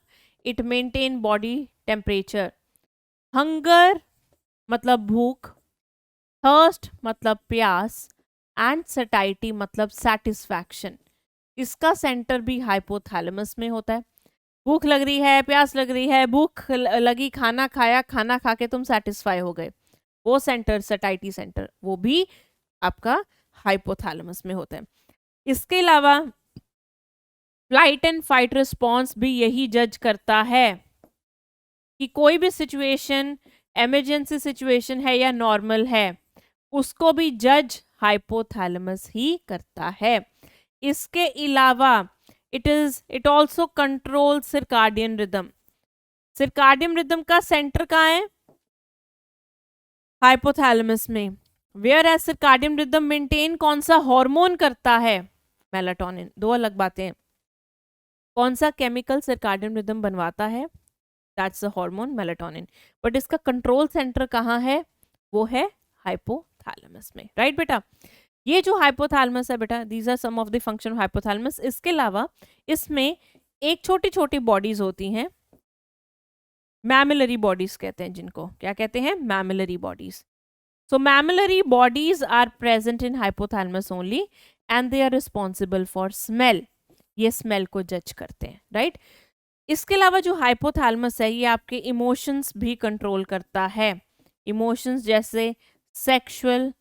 it maintain body temperature. Hunger मतलब भूख, थर्स्ट मतलब प्यास, एंड सटाइटी मतलब सेटिस्फैक्शन। इसका सेंटर भी हाइपोथैलेमस में होता है। भूख लग रही है, प्यास लग रही है, भूख लगी, खाना खाया, खाना खा के तुम सेटिस्फाई हो गए, वो सेंटर सटाइटी सेंटर वो भी आपका हाइपोथैलेमस में होता है। इसके अलावा फ्लाइट एंड फाइट रिस्पॉन्स भी यही जज करता है कि कोई भी सिचुएशन इमरजेंसी सिचुएशन है या नॉर्मल है, उसको भी जज हाइपोथैलेमस ही करता है। इसके अलावा it also control circadian rhythm. Circadian rhythm का सेंटर कहाँ है? हाइपोथैलेमस में। Whereas circadian rhythm maintain कौन सा हार्मोन करता है? मेलाटोनिन। दो अलग बातें हैं। कौन सा केमिकल सर्काडियन रिदम बनवाता है? That's the hormone melatonin. But इसका कंट्रोल सेंटर कहाँ है? वो है हाइपोथैलेमस में, राइट बेटा? ये जो हाइपोथैलेमस है बेटा, these are some of the function of hypothalamus. इसके अलावा इसमें एक छोटी छोटी बॉडीज होती हैं, मैमिलरी बॉडीज कहते हैं जिनको। क्या कहते हैं? Mammillary bodies. So mammillary bodies are present in hypothalamus only and they are responsible for smell. ये स्मेल को जज करते हैं, राइट? इसके अलावा जो हाइपोथैलेमस है ये आपके इमोशंस भी कंट्रोल करता है। इमोशंस जैसे सेक्सुअल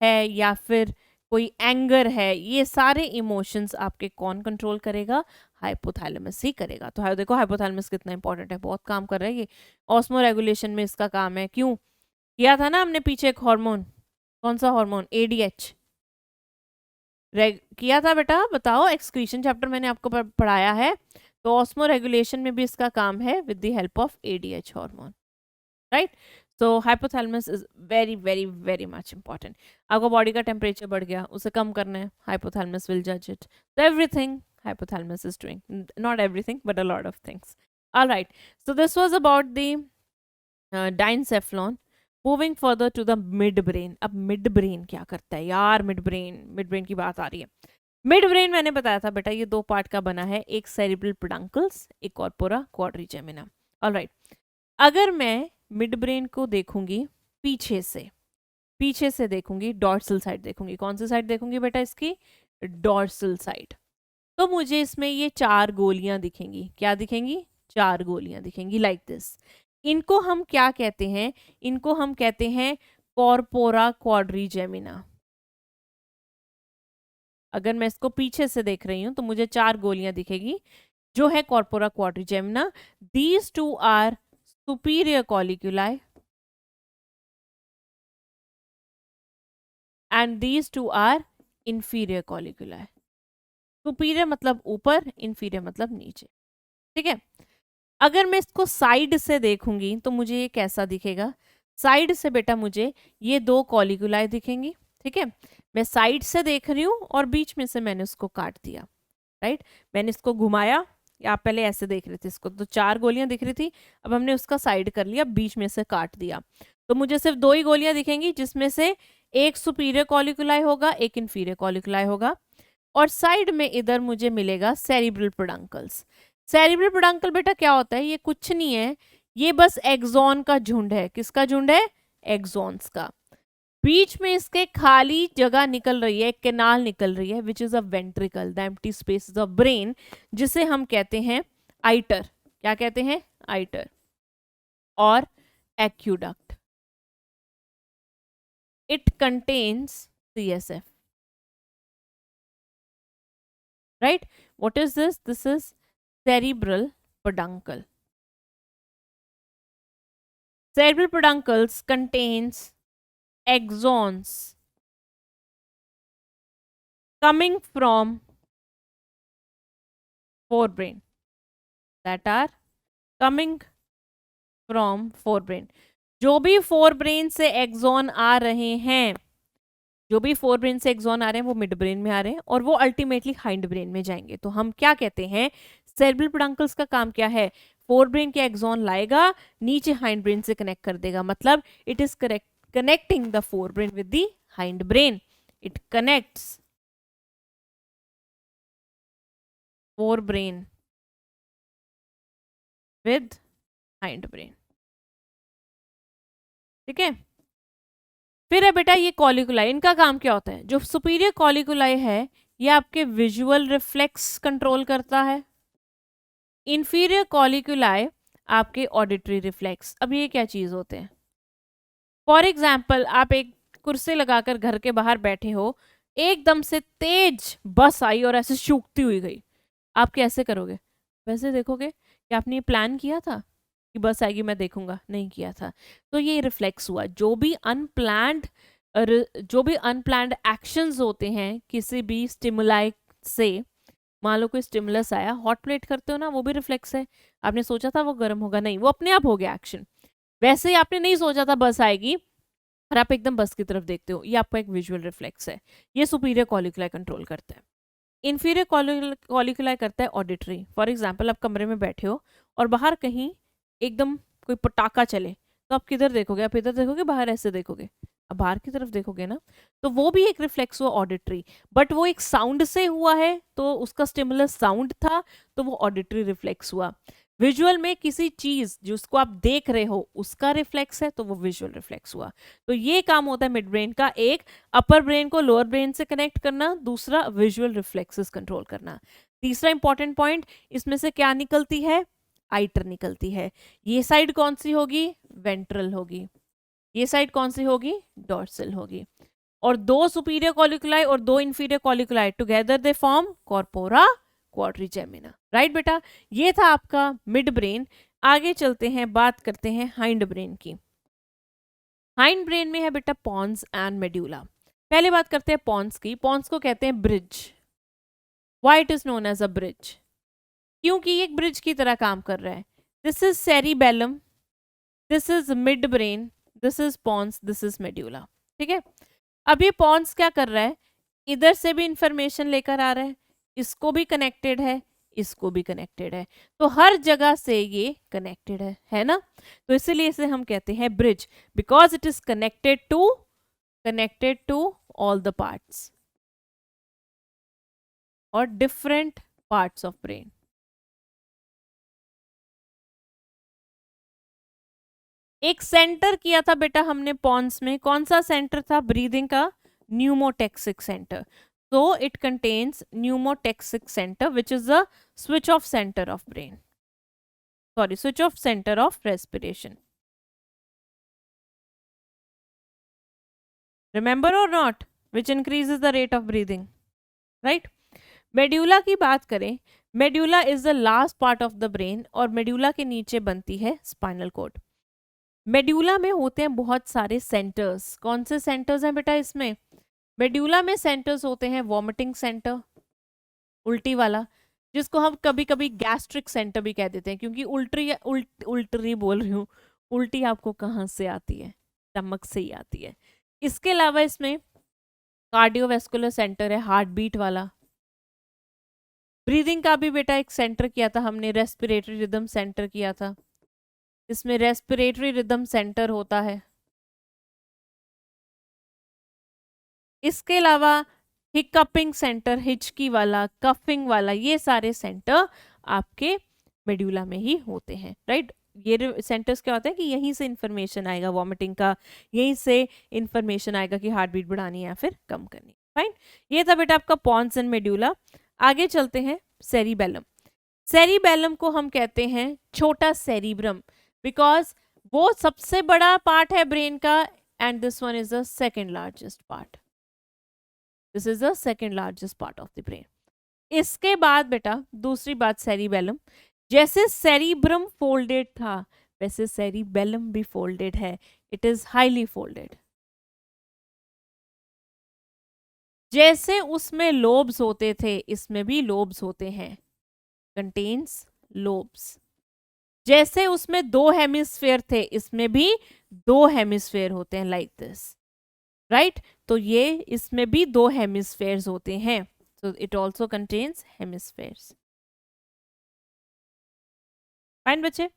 है या फिर कोई एंगर है, ये सारे इमोशंस आपके कौन कंट्रोल करेगा? हाइपोथैलेमस ही करेगा। तो देखो हाइपोथैलेमस कितना इंपॉर्टेंट है, बहुत काम कर रहा है ये। ऑस्मो रेगुलेशन में इसका काम है। क्यों किया था ना हमने पीछे एक हार्मोन, कौन सा हार्मोन? ADH किया था बेटा, बताओ। एक्सक्रीशन चैप्टर मैंने आपको पढ़ाया है। तो ऑस्मो रेगुलेशन में भी इसका काम है with the help of ADH hormone, right? So hypothalamus is very very very much important. आपको बॉडी का टेम्परेचर बढ़ गया, उसे कम करना है, हाइपोथैलेमस विल जज it. So everything hypothalamus is doing, not everything but a lot of things. All right, so this was about the diencephalon. Moving further to the midbrain. अब midbrain क्या करता है यार? midbrain की बात आ रही है। midbrain मैंने बताया था बेटा ये दो पार्ट का बना है, एक cerebral peduncles, एक corpora quadrigemina. All right, अगर मैं midbrain को देखूंगी पीछे से देखूंगी, डॉर्सल साइड देखूंगी। कौन सी साइड देखूंगी बेटा? इसकी डॉर्सल साइड। तो मुझे इसमें ये 4 गोलियां दिखेंगी। क्या दिखेंगी? 4 गोलियां दिखेंगी, लाइक दिस। इनको हम क्या कहते हैं? इनको हम कहते हैं कॉर्पोरा क्वाड्रिजेमिना। अगर मैं इसको पीछे से देख रही हूं तो मुझे 4 गोलियां दिखेगी जो है corpora quadrigemina. These 2 are superior colliculi and these 2 are inferior colliculi. Superior मतलब ऊपर, इंफीरियर मतलब नीचे, ठीक है? अगर मैं इसको साइड से देखूंगी तो मुझे ये कैसा दिखेगा? साइड से बेटा मुझे ये 2 कॉलिक्यूलाई दिखेंगी, ठीक है? मैं साइड से देख रही हूँ और बीच में से मैंने उसको काट दिया, राइट? मैंने इसको घुमाया, आप पहले ऐसे देख रहे थे इसको, तो 4 गोलियां दिख रही थी, अब हमने उसका साइड कर लिया, बीच में से काट दिया, तो मुझे सिर्फ 2 ही गोलियां दिखेंगी, जिसमें से एक सुपीरियर कॉलिक्यूलाई होगा, एक इंफीरियर कॉलिक्यूलाई होगा, और साइड में इधर मुझे मिलेगा सेरिब्रल पेडंकल्स। सेरिब्रल पेडंकल बेटा क्या होता है? ये कुछ नहीं है, ये बस एक्सॉन का झुंड है। किसका झुंड है? एक्सॉन्स का। बीच में इसके खाली जगह निकल रही है, एक कैनाल निकल रही है, which is a ventricle, the empty space of brain, जिसे हम कहते हैं आइटर। क्या कहते हैं? आइटर और aqueduct. It contains CSF, right? What is this? This is cerebral peduncle. Cerebral peduncles contains axons coming from forebrain, that are coming from forebrain. जो भी forebrain से axon आ रहे हैं, जो भी फोरब्रेन से एक्सॉन आ रहे हैं वो मिड ब्रेन में आ रहे हैं और वो अल्टीमेटली हाइंड ब्रेन में जाएंगे। तो हम क्या कहते हैं? सेरेब्रल पेडंकल्स का काम क्या है? फोरब्रेन के एक्सॉन लाएगा, नीचे हाइंड ब्रेन से कनेक्ट कर देगा, मतलब it is connecting the forebrain with the hind brain. It connects forebrain with hind brain, ठीक है? फिर है बेटा ये कॉलिकुलाई, इनका काम क्या होता है? जो सुपीरियर कॉलिकुलाई है ये आपके विजुअल रिफ्लेक्स कंट्रोल करता है, इंफीरियर कॉलिकुलाई आपके ऑडिटरी रिफ्लेक्स। अब ये क्या चीज होते हैं? फॉर एग्जाम्पल, आप एक कुर्सी लगाकर घर के बाहर बैठे हो, एकदम से तेज बस आई और ऐसे सूखती हुई गई, आप कैसे करोगे? वैसे देखोगे कि आपने ये प्लान किया था कि बस आएगी मैं देखूंगा? नहीं किया था। तो ये रिफ्लेक्स हुआ। जो भी अनप्लान्ड एक्शंस होते हैं किसी भी स्टिमुलाई से, मान लो कोई स्टिमुलस आया, हॉट प्लेट करते हो ना, वो भी रिफ्लेक्स है। आपने सोचा था वो गर्म होगा, नहीं, वो अपने आप हो गया एक्शन। वैसे ही आपने नहीं सोचा था बस आएगी और आप एकदम बस की तरफ देखते हो, ये आपका एक विजुअल रिफ्लेक्स है। ये सुपीरियर कॉलिकुलाई कंट्रोल करता है। इन्फीरियर कॉलिकुलाई करता है ऑडिटरी। फॉर एग्जाम्पल, आप कमरे में बैठे हो और बाहर कहीं एकदम कोई पटाखा चले, तो आप किधर देखोगे? आप इधर देखोगे, बाहर ऐसे देखोगे? अब बाहर की तरफ देखोगे ना। तो वो भी एक रिफ्लेक्स हुआ ऑडिटरी, बट वो एक साउंड से हुआ है, तो उसका स्टिमुलस साउंड था, तो वो ऑडिटरी रिफ्लेक्स हुआ। विजुअल में किसी चीज जिसको आप देख रहे हो उसका रिफ्लेक्स है, तो वो विजुअल रिफ्लेक्स हुआ। तो ये काम होता है मिड ब्रेन का, एक अपर ब्रेन को लोअर ब्रेन से कनेक्ट करना, दूसरा विजुअल रिफ्लेक्सेस कंट्रोल करना। तीसरा इंपॉर्टेंट पॉइंट, इसमें से क्या निकलती है? आइटर निकलती है। ये साइड कौन सी होगी? वेंट्रल होगी। ये साइड कौन सी होगी? डॉर्सल होगी। और दो सुपीरियर कॉलिकुलाई और दो inferior कॉलिकुलाई together they form corpora quadrigemina. Right बेटा, ये था आपका मिड ब्रेन। आगे चलते हैं, बात करते हैं हाइंड ब्रेन की। हाइंड ब्रेन में है बेटा पॉन्स एंड मेड्यूला। पहले बात करते हैं पॉन्स की। पॉन्स को कहते हैं bridge. Why it is known as a bridge? क्योंकि ये एक ब्रिज की तरह काम कर रहा है। This is cerebellum, this is midbrain, this is pons, this is medulla. ठीक है, अब ये पॉन्स क्या कर रहा है? इधर से भी इंफॉर्मेशन लेकर आ रहा है, इसको भी कनेक्टेड है, इसको भी कनेक्टेड है, तो हर जगह से ये कनेक्टेड है ना। तो इसीलिए इसे हम कहते हैं bridge, because it is connected to all the parts और डिफरेंट पार्ट्स ऑफ ब्रेन। एक सेंटर किया था बेटा हमने पॉन्स में, कौन सा सेंटर था? ब्रीदिंग का pneumotaxic centre. So it contains pneumotaxic center, which is the switch off center of brain. Sorry, switch off center of respiration. Remember or not? Which increases the rate of breathing, right? Medulla की बात करें, medulla is the last part of the brain और medulla के नीचे बनती है spinal cord. medulla में होते हैं बहुत सारे centers. कौन से centers हैं बेटा इसमें? मेड्यूला में सेंटर्स होते हैं वॉमिटिंग सेंटर, उल्टी वाला, जिसको हम कभी कभी गैस्ट्रिक सेंटर भी कह देते हैं, क्योंकि उल्टी बोल रही हूँ, उल्टी आपको कहाँ से आती है? स्टमक से ही आती है। इसके अलावा इसमें कार्डियोवैस्कुलर सेंटर है, हार्ट बीट वाला। ब्रीदिंग का भी बेटा एक सेंटर किया था हमने, रेस्पिरेटरी रिदम सेंटर किया था, इसमें रेस्पिरेटरी रिदम सेंटर होता है। इसके अलावा हिकअपिंग सेंटर, हिचकी वाला, कफिंग वाला, ये सारे सेंटर आपके मेड्यूला में ही होते हैं, राइट। ये सेंटर्स क्या होते हैं कि यहीं से इंफॉर्मेशन आएगा वॉमिटिंग का, यहीं से इंफॉर्मेशन आएगा कि हार्ट बीट बढ़ानी है या फिर कम करनी है। फाइन, ये था बेटा आपका पॉन्स एंड मेड्यूला। आगे चलते हैं सेरिबेलम। सेरिबेलम को हम कहते हैं छोटा सेरिब्रम, बिकॉज वो सबसे बड़ा पार्ट है ब्रेन का, and this one is the second largest part. This is the second largest part of the brain. इसके बाद बेटा दूसरी बात, सेरिबेलम, जैसे सेरिब्रम फोल्डेड था वैसे सेरिबेलम भी फोल्डेड है, इट इज हाईली फोल्डेड। जैसे उसमें लोब्स होते थे इसमें भी लोब्स होते हैं, कंटेन्स लोब्स। जैसे उसमें दो हेमिस्फेयर थे इसमें भी दो हेमिस्फेयर होते हैं, लाइक दिस, राइट। तो ये इसमें भी दो हेमिस्फेयर्स होते हैं, so it also contains hemispheres. Fine बच्चे,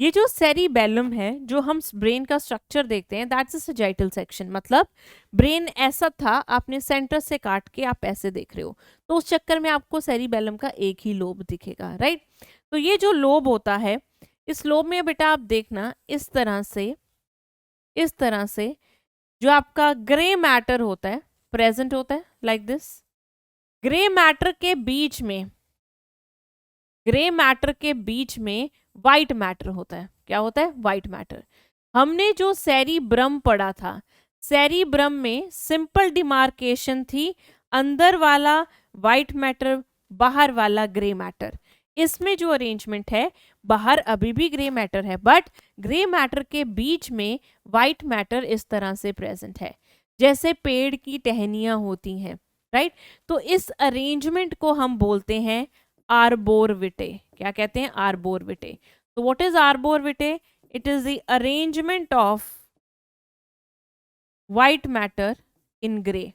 ये जो सेरिबेलम है, जो हम ब्रेन का स्ट्रक्चर देखते हैं, दैट्स अ सैजिटल सेक्शन। मतलब ब्रेन ऐसा था, आपने सेंटर से काट के आप ऐसे देख रहे हो, तो उस चक्कर में आपको सेरिबेलम का एक ही लोब दिखेगा, राइट। तो ये जो लोब होता है, इस लोब में बेटा आप देखना इस तरह से जो आपका ग्रे मैटर होता है प्रेजेंट होता है, लाइक दिस। ग्रे मैटर के बीच में वाइट मैटर होता है। क्या होता है? White matter. हमने जो सेरिब्रम पढ़ा था, सेरिब्रम में सिंपल डिमार्केशन थी, अंदर वाला वाइट मैटर, बाहर वाला ग्रे मैटर। इसमें जो अरेंजमेंट है, बाहर अभी भी ग्रे मैटर है, बट ग्रे मैटर के बीच में वाइट मैटर इस तरह से प्रेजेंट है, जैसे पेड़ की टहनियां होती हैं, राइट। तो इस अरेंजमेंट को हम बोलते हैं आर्बोरविटे। क्या कहते हैं? आर्बोरविटे। तो what is arborvitae? It is the arrangement of white matter in grey.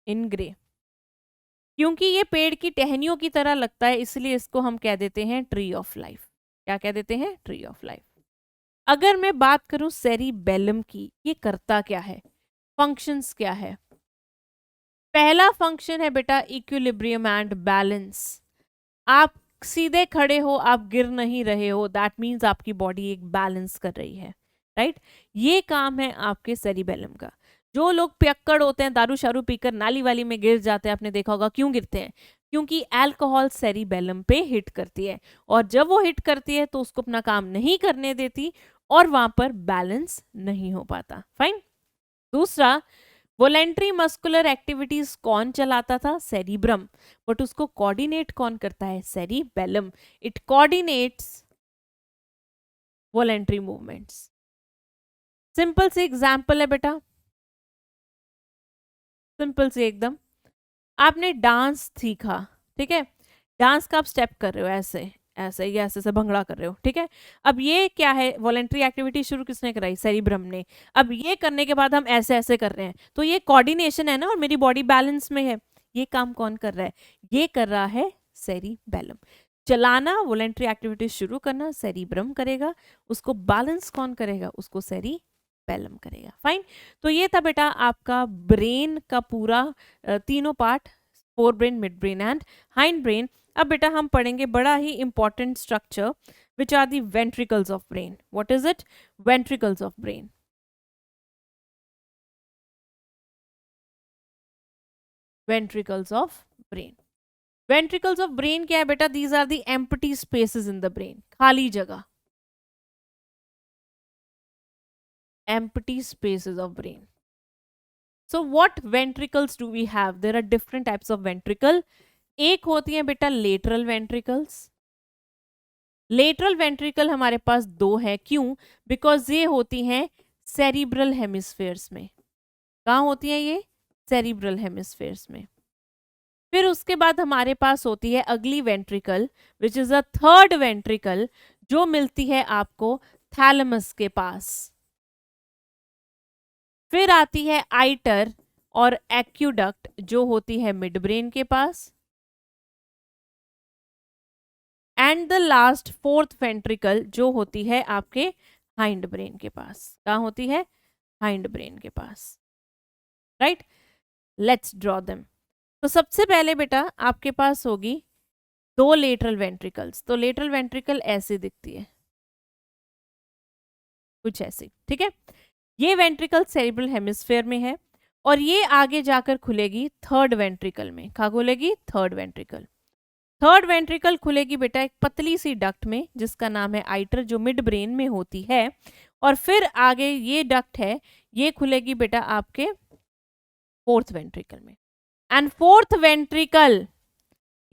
In grey, क्योंकि ये पेड़ की टहनियों की तरह लगता है, इसलिए इसको हम कह देते हैं ट्री ऑफ लाइफ। क्या कह देते हैं? Tree of life. अगर मैं बात करूं सेरिबेलम की, ये करता क्या है, फंक्शंस क्या है? पहला फंक्शन है बेटा इक्विलिब्रियम एंड बैलेंस। आप सीधे खड़े हो, आप गिर नहीं रहे हो, दैट मीन्स आपकी बॉडी एक बैलेंस कर रही है, राइट। ये काम है आपके सेरिबेलम का। जो लोग पियक्कड़ होते हैं, दारू शारू पीकर नाली वाली में गिर जाते हैं, आपने देखा होगा क्यों गिरते हैं? क्योंकि अल्कोहल सेरिबेलम पे हिट करती है, और जब वो हिट करती है तो उसको अपना काम नहीं करने देती और वहां पर बैलेंस नहीं हो पाता। फाइन। दूसरा, वोलेंट्री मस्कुलर एक्टिविटीज कौन चलाता था? सेरिब्रम। बट उसको कोऑर्डिनेट कौन करता है? Cerebellum. It coordinates voluntary movements. Simple सी एग्जांपल है बेटा, सिंपल सी एकदम। आपने डांस सीखा, ठीक है, डांस का आप स्टेप कर रहे हो, ऐसे ऐसे या ऐसे से भंगड़ा कर रहे हो, ठीक है। अब ये क्या है? वॉलेंट्री एक्टिविटी शुरू किसने कराई? सेरिब्रम ने। अब ये करने के बाद हम ऐसे ऐसे कर रहे हैं, तो ये कोऑर्डिनेशन है ना, और मेरी बॉडी बैलेंस में है। ये काम कौन कर रहा है? ये कर रहा है सेरिबेलम। चलाना, वॉलेंट्री एक्टिविटी शुरू करना सेरिब्रम करेगा, उसको बैलेंस कौन करेगा? उसको सेरिबेलम करेगा। फाइन। तो ये था बेटा आपका ब्रेन का पूरा तीनों part, forebrain, midbrain and hindbrain. अब बेटा हम पढ़ेंगे बड़ा ही important structure, which are the ventricles of brain. What is it? Ventricles of brain. Ventricles of brain. Ventricles of brain क्या है बेटा? These are the empty spaces in the brain, खाली जगह, empty spaces of brain. So what ventricles do we have? There are different types of ventricle. एक होती है बेटा lateral ventricles. Lateral ventricle हमारे पास दो है, क्यों? बिकॉज ये होती हैं सेरिब्रल हेमिस्फेयर्स में। कहाँ होती हैं ये? सेरिब्रल हेमिस्फेयर्स में। फिर उसके बाद हमारे पास होती है अगली ventricle, which is a third ventricle, जो मिलती है आपको थैलेमस के पास। फिर आती है आइटर और एक्यूडक्ट, जो होती है मिड ब्रेन के पास। And the last fourth ventricle, जो होती है आपके हाइंड ब्रेन के पास। कहाँ होती है? हाइंड ब्रेन के पास, राइट। Let's draw them. तो सबसे पहले बेटा आपके पास होगी दो लेटरल वेंट्रिकल्स। तो लेटरल वेंट्रिकल ऐसे दिखती है, कुछ ऐसी, ठीक है। ये वेंट्रिकल सेरिब्रल हेमिस्फेयर में है, और ये आगे जाकर खुलेगी थर्ड वेंट्रिकल में। कहाँ खुलेगी? Third ventricle. थर्ड वेंट्रिकल खुलेगी बेटा एक पतली सी डक्ट में, जिसका नाम है आइटर, जो मिड ब्रेन में होती है। और फिर आगे ये डक्ट है, ये खुलेगी बेटा आपके फोर्थ वेंट्रिकल में। एंड फोर्थ वेंट्रिकल,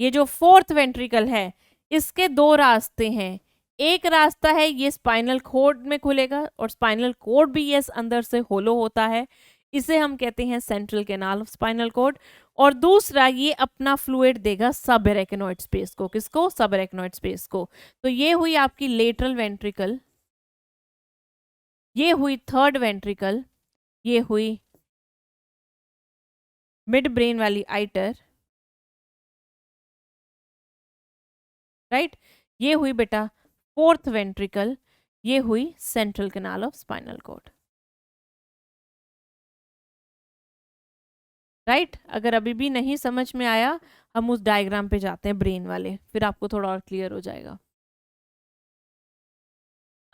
ये जो फोर्थ वेंट्रिकल है, इसके दो रास्ते हैं। एक रास्ता है ये स्पाइनल कॉर्ड में खुलेगा, और स्पाइनल कॉर्ड भी ये अंदर से होलो होता है, इसे हम कहते हैं central canal of spinal cord. और दूसरा, ये अपना फ्लूइड देगा सब एरेक्नोइड स्पेस को। किसको? सब एरेक्नोइड स्पेस को। तो ये हुई आपकी लेटरल वेंट्रिकल, ये हुई थर्ड वेंट्रिकल, ये हुई मिड ब्रेन वाली आइटर, राइट। ये हुई बेटा फोर्थ वेंट्रिकल, ये हुई central canal of spinal cord, right. अगर अभी भी नहीं समझ में आया, हम उस डायग्राम पे जाते हैं ब्रेन वाले, फिर आपको थोड़ा और क्लियर हो जाएगा।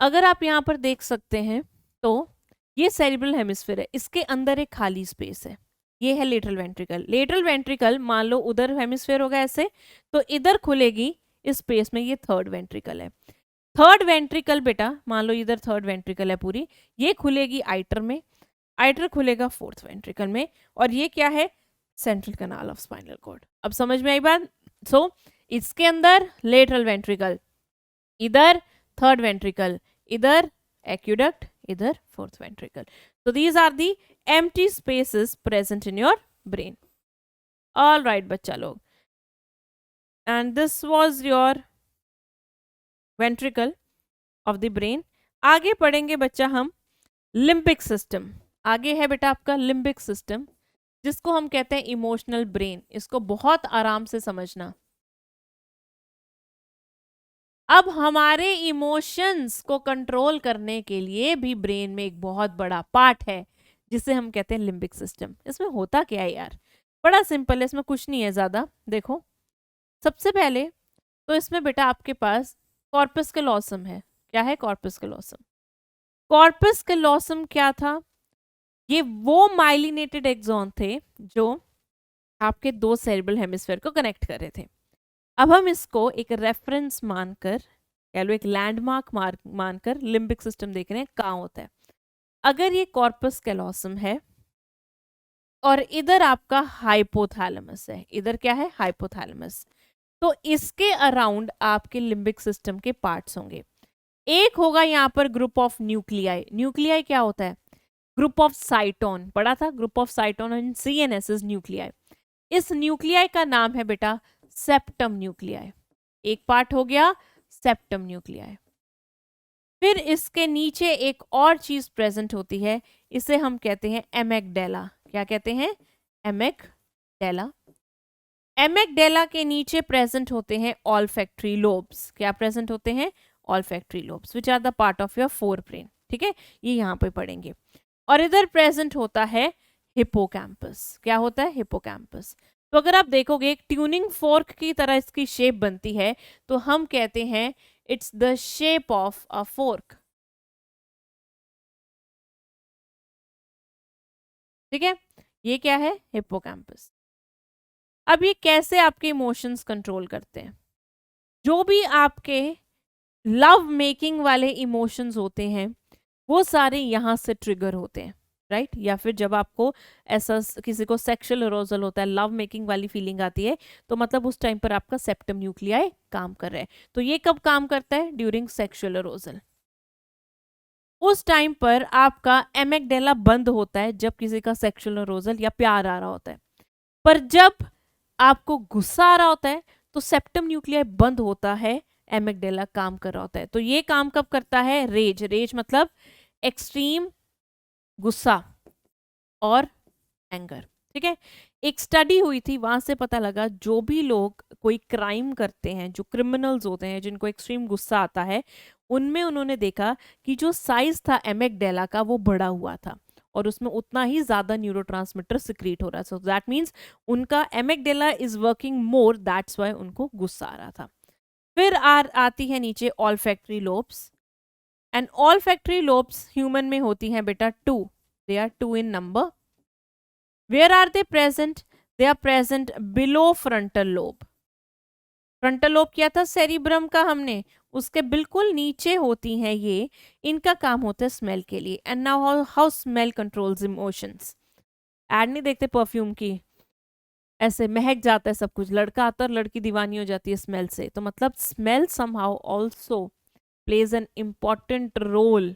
अगर आप यहाँ पर देख सकते हैं तो ये सेरिब्रल हेमिस्फीयर है, इसके अंदर एक खाली स्पेस है, ये है लेटरल वेंट्रिकल। लेटरल वेंट्रिकल मान लो उधर हेमिस्फीयर होगा ऐसे, तो इधर खुलेगी इस स्पेस में, ये थर्ड वेंट्रिकल है। थर्ड वेंट्रिकल बेटा मान लो इधर थर्ड वेंट्रिकल है पूरी, ये खुलेगी आइटर में, आइटर खुलेगा फोर्थ वेंट्रिकल में, और ये क्या है? Central canal of spinal cord. अब समझ में आई बात? सो इसके अंदर लेटरल वेंट्रिकल, इधर थर्ड वेंट्रिकल, इधर एक्यूडक्ट, इधर fourth ventricle. So these are the empty spaces present in your brain. All right बच्चा लोग, and this was your ventricle of the brain. आगे पढ़ेंगे बच्चा हम लिम्बिक सिस्टम. आगे है बेटा आपका लिम्बिक सिस्टम, जिसको हम कहते हैं इमोशनल ब्रेन. इसको बहुत आराम से समझना. अब हमारे इमोशंस को कंट्रोल करने के लिए भी ब्रेन में एक बहुत बड़ा पार्ट है जिसे हम कहते हैं लिम्बिक सिस्टम. इसमें होता क्या है यार, बड़ा सिंपल है, इसमें कुछ नहीं है ज़्यादा. देखो सबसे पहले तो इसमें बेटा आपके पास कॉर्पस कैलोसम है. क्या है कॉर्पस कैलोसम? कॉर्पस कैलोसम क्या था? ये वो माइलिनेटेड एक्सॉन थे जो आपके दो सेरेब्रल हेमिस्फेयर को कनेक्ट कर रहे थे. अब हम इसको एक रेफरेंस मानकर, कह लो एक लैंडमार्क मानकर लिम्बिक सिस्टम देख रहे हैं कहाँ होता है. अगर ये कॉर्पस कैलोसम है और इधर आपका हाइपोथैलेमस है, इधर क्या है हाइपोथैलेमस, तो इसके अराउंड आपके लिम्बिक सिस्टम के पार्ट्स होंगे. एक होगा यहाँ पर ग्रुप ऑफ न्यूक्लियाई. न्यूक्लियाई क्या होता है? Group of साइटोन. पढ़ा था group of साइटोन and CNS is nuclei. इस न्यूक्लियाई का नाम है बेटा सेप्टम न्यूक्लियाई. एक पार्ट हो गया सेप्टम न्यूक्लियाई. फिर इसके नीचे एक और चीज प्रेजेंट होती है, इसे हम कहते हैं एमेगडेला. क्या कहते हैं? एमेगडेला. एमेगडेला के नीचे प्रेजेंट होते हैं ऑल्फैक्टरी लोब्स. क्या प्रेजेंट होते हैं? Olfactory lobes which are the part of your forebrain. ठीक है, ये यहाँ पे पढ़ेंगे. और इधर प्रेजेंट होता है हिपोकैम्पस. क्या होता है? हिपोकैम्पस. तो अगर आप देखोगे एक ट्यूनिंग फोर्क की तरह इसकी शेप बनती है, तो हम कहते हैं it's the shape of a fork. ठीक है, ये क्या है? हिपोकैम्पस. अब ये कैसे आपके इमोशंस कंट्रोल करते हैं? जो भी आपके लव मेकिंग वाले इमोशंस होते हैं वो सारे यहाँ से ट्रिगर होते हैं, राइट? या फिर जब आपको ऐसा किसी को सेक्सुअल अरोजल होता है, लव मेकिंग वाली फीलिंग आती है, तो मतलब उस टाइम पर आपका सेप्टम न्यूक्लियाई काम कर रहा है. तो ये कब काम करता है? During sexual arousal. उस टाइम पर आपका एमेगडेला बंद होता है जब किसी का सेक्सुअल अरोजल या प्यार आ रहा होता है. पर जब आपको गुस्सा आ रहा होता है तो सेप्टम न्यूक्लियाई बंद होता है, एमेगडेला काम कर रहा होता है. तो ये काम कब करता है? रेज. रेज मतलब एक्सट्रीम गुस्सा और एंगर. ठीक है, एक स्टडी हुई थी, वहां से पता लगा जो भी लोग कोई क्राइम करते हैं, जो क्रिमिनल्स होते हैं जिनको एक्सट्रीम गुस्सा आता है, उनमें उन्होंने देखा कि जो साइज था एमेगडेला का वो बड़ा हुआ था और उसमें उतना ही ज्यादा न्यूरोट्रांसमीटर सिक्रीट हो रहा था. सो दैट मीन्स उनका amygdala is working more, that's why उनको गुस्सा आ रहा था. फिर आती है नीचे olfactory lobes. And olfactory lobes human में होती हैं बेटा 2. They are 2 in number. Where are they present? They are present below frontal lobe. Frontal lobe क्या था? सेरिब्रम का हमने, उसके बिल्कुल नीचे होती हैं ये. इनका काम होता है स्मेल के लिए. And now how smell controls emotions. Ad नहीं देखते परफ्यूम की, ऐसे महक जाता है सब कुछ, लड़का आता है और लड़की दीवानी हो जाती है स्मेल से. तो मतलब smell somehow also plays an important role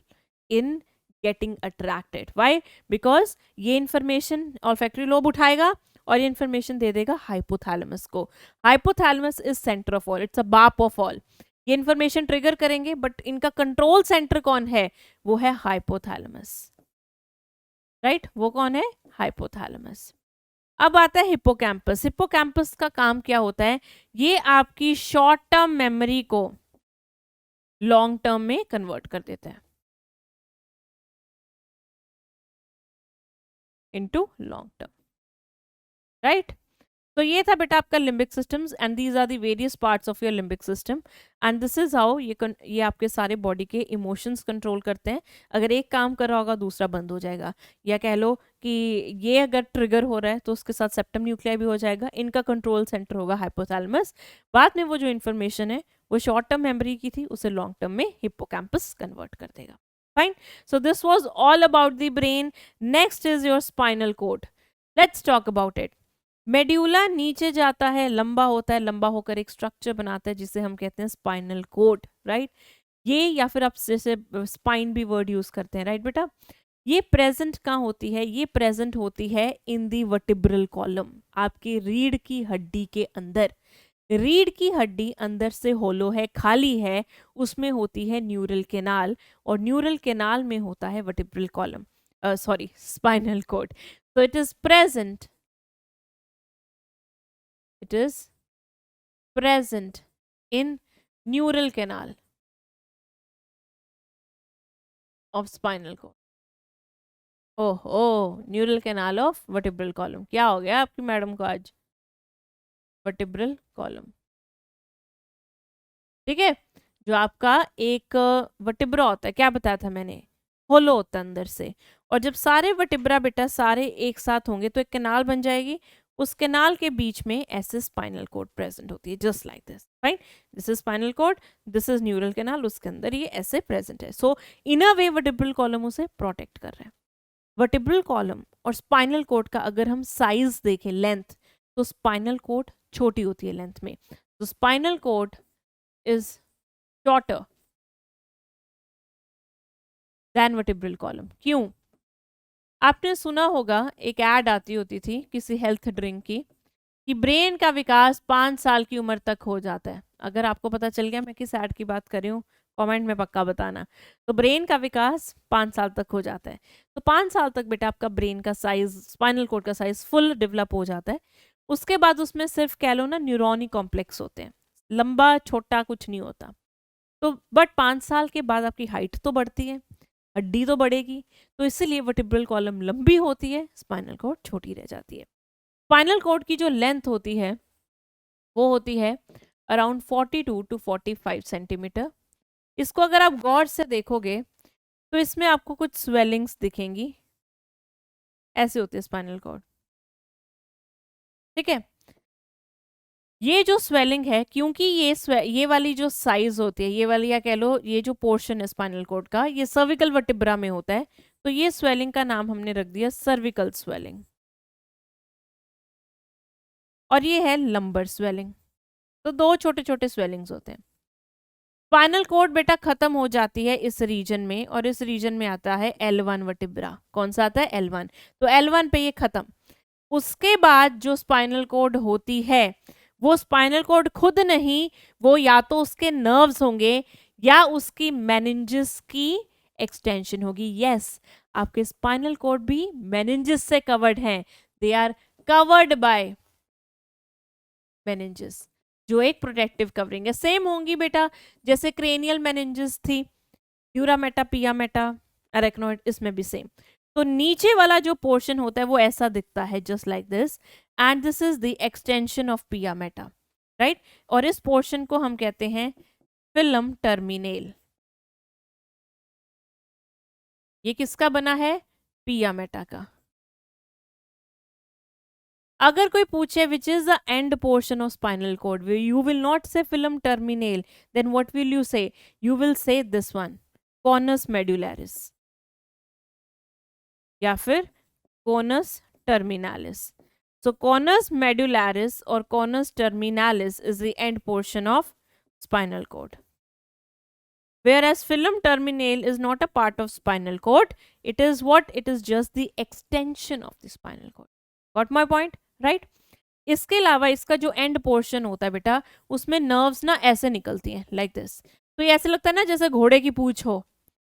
in getting attracted. Why? Because ये इंफॉर्मेशन ऑल्फैक्टरी लोब उठाएगा और ये इंफॉर्मेशन दे देगा हाइपोथैलेमस को. Hypothalamus is centre of all, it's a बाप ऑफ ऑल. ये इंफॉर्मेशन ट्रिगर करेंगे बट इनका कंट्रोल सेंटर कौन है? वो है हाइपोथैलेमस. राइट, वो कौन है? हाइपोथैलेमस. अब आता है हिपोकैम्पस. हिपोकैम्पस का काम क्या होता है? ये आपकी शॉर्ट टर्म मेमोरी को लॉन्ग टर्म में कन्वर्ट कर देता है, इनटू लॉन्ग टर्म. राइट, तो ये था बेटा आपका limbic systems and these are the various parts of your limbic system. And this is how ये आपके सारे बॉडी के इमोशंस कंट्रोल करते हैं. अगर एक काम कर रहा होगा दूसरा बंद हो जाएगा, या कह लो कि ये अगर ट्रिगर हो रहा है तो उसके साथ सेप्टम न्यूक्लियाई भी हो जाएगा. इनका कंट्रोल सेंटर होगा हाइपोथैलेमस. बाद में वो जो इन्फॉर्मेशन है वो शॉर्ट टर्म मेमोरी की थी, उसे लॉन्ग टर्म में हिपोकैम्पस कन्वर्ट कर देगा. Fine, so this was all about the brain. Next is your spinal cord. Let's talk about it. Medulla नीचे जाता है, लंबा होता है, लंबा होकर एक स्ट्रक्चर बनाता है जिसे हम कहते हैं स्पाइनल कॉर्ड. राइट, ये या फिर आप जैसे स्पाइन भी वर्ड यूज करते हैं, राइट बेटा। ये प्रेजेंट कहाँ होती है, ये प्रेजेंट होती है इन दी वर्टिब्रल कॉलम, आपकी रीढ़ की हड्डी के अंदर। रीढ़ की हड्डी अंदर से होलो है, खाली है, उसमें होती है न्यूरल केनाल, और न्यूरल केनाल में होता है vertebral column, sorry spinal cord. so it is present it is present in neural canal of spinal cord। ओहो, neural canal of vertebral column, क्या हो गया आपकी मैडम को आज, वर्टिब्रल कॉलम, ठीक है। जो आपका एक वर्टिब्रा होता है, क्या बताया था मैंने, होलो होता है अंदर से, और जब सारे वर्टिब्रा बेटा सारे एक साथ होंगे तो एक कैनाल बन जाएगी, उस कैनाल के बीच में ऐसे स्पाइनल कोड प्रेजेंट होती है, just like this, right. This is spinal cord, this is neural canal, उसके अंदर ये ऐसे प्रेजेंट है। सो इन अ वे वर्टिब्रल कॉलम उसे प्रोटेक्ट कर रहे हैं। वर्टिब्रल कॉलम और स्पाइनल कोड का अगर हम साइज देखें, लेंथ, तो स्पाइनल कोड छोटी होती है लेंथ में, तो spinal cord is shorter than vertebral column. क्यों? आपने सुना होगा एक ऐड आती होती थी किसी हेल्थ ड्रिंक की कि ब्रेन का विकास 5 साल की उम्र तक हो जाता है। अगर आपको पता चल गया मैं किस ऐड की बात कर रही हूँ, कमेंट में पक्का बताना। तो ब्रेन का विकास 5 साल तक हो जाता है, तो 5 साल तक बेटा आपका ब्रेन का साइज, स्पाइनल कोड का साइज फुल डेवलप हो जाता है। उसके बाद उसमें सिर्फ कह लो ना न्यूरॉनी कॉम्प्लेक्स होते हैं, लंबा छोटा कुछ नहीं होता। तो बट 5 साल के बाद आपकी हाइट तो बढ़ती है, हड्डी तो बढ़ेगी, तो इसीलिए वर्टिब्रल कॉलम लंबी होती है, स्पाइनल कॉर्ड छोटी रह जाती है। स्पाइनल कॉर्ड की जो लेंथ होती है वो होती है अराउंड 42 टू 45 सेंटीमीटर। इसको अगर आप गौर से देखोगे तो इसमें आपको कुछ स्वेलिंग्स दिखेंगी, ऐसे होते हैं स्पाइनल कॉर्ड, ठीक है। ये जो स्वेलिंग है, क्योंकि ये वाली जो साइज होती है, ये वाली या कह लो ये जो पोर्शन है स्पाइनल कॉर्ड का, ये सर्विकल वर्टिब्रा में होता है, तो ये स्वेलिंग का नाम हमने रख दिया सर्विकल स्वेलिंग, और ये है लंबर स्वेलिंग। तो दो छोटे छोटे स्वेलिंग्स होते हैं। स्पाइनल कॉर्ड बेटा खत्म हो जाती है इस रीजन में, और इस रीजन में आता है L1 वर्टिब्रा। कौन सा आता है? L1। तो L1 पे ये खत्म। उसके बाद जो स्पाइनल कॉर्ड होती है वो स्पाइनल कॉर्ड खुद नहीं, वो या तो उसके नर्व्स होंगे या उसकी मेनिंजेस की एक्सटेंशन होगी। यस, आपके स्पाइनल कॉर्ड भी मेनिंजेस से कवर्ड हैं, they are covered by meninges, जो एक प्रोटेक्टिव कवरिंग है। सेम होंगी बेटा जैसे क्रेनियल मेनिंजेस थी, यूरामेटा, पियामेटा, अरेक्नोइड, इसमें भी सेम। तो नीचे वाला जो पोर्शन होता है वो ऐसा दिखता है, just like this, and this is the extension of pia mater, right. और इस पोर्शन को हम कहते हैं फिल्म टर्मिनेल। ये किसका बना है? पियामेटा का। अगर कोई पूछे which is the end portion of spinal cord, you will not say filum terminale, then what will you say? You will say this one, conus medullaris, या फिर conus terminalis. So conus medullaris or conus terminalis is the end portion of spinal cord. Whereas filum terminale is not a part of spinal cord. It is what? It is just the extension of the spinal cord. Got my point? Right? इसके अलावा इसका जो end portion होता है बेटा, उसमें nerves ना ऐसे निकलती हैं, लाइक दिस। तो ये ऐसे लगता है ना जैसे घोड़े की पूंछ हो।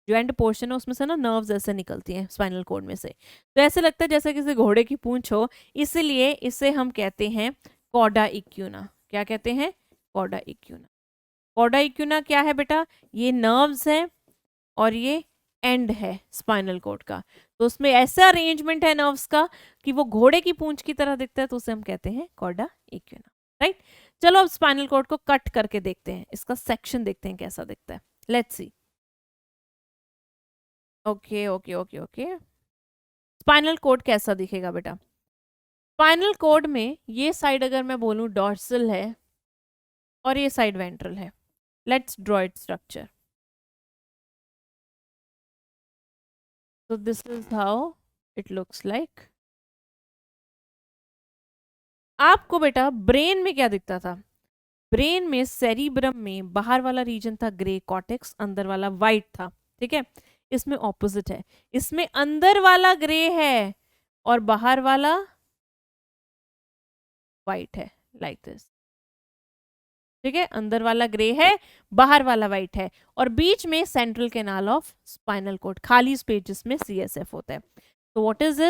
जो एंड पोर्शन है उसमें से ना नर्व्स ऐसे निकलती हैं स्पाइनल कॉर्ड में से, तो ऐसे लगता है जैसे किसी घोड़े की पूंछ हो, इसलिए इसे हम कहते हैं कॉर्डा इक्यूना। क्या कहते हैं? कॉर्डा इक्यूना। कॉर्डा इक्यूना क्या है बेटा? ये नर्व्स हैं और ये एंड है स्पाइनल कॉर्ड का, तो उसमें ऐसा अरेंजमेंट है नर्व्स का कि वो घोड़े की पूंछ की तरह दिखता है, तो उसे हम कहते हैं कॉर्डा इक्यूना, राइट। चलो अब स्पाइनल कॉर्ड को कट करके देखते हैं, इसका सेक्शन देखते हैं कैसा दिखता है। Let's see. Okay okay okay okay, spinal cord कैसा दिखेगा बेटा? स्पाइनल कॉर्ड में ये साइड अगर मैं बोलूं डॉर्सल है और ये साइड वेंट्रल है। Let's draw it structure. So this is how it looks like. आपको बेटा ब्रेन में क्या दिखता था? ब्रेन में सेरिब्रम में बाहर वाला रीजन था ग्रे, कॉर्टेक्स अंदर वाला वाइट था, ठीक है। इसमें ऑपोजिट है, इसमें अंदर वाला ग्रे है और बाहर वाला वाइट है, लाइक दिस, ठीक है। अंदर वाला ग्रे है, बाहर वाला वाइट है, और बीच में central canal of spinal cord, खाली स्पेस जिसमें CSF होता है। तो what is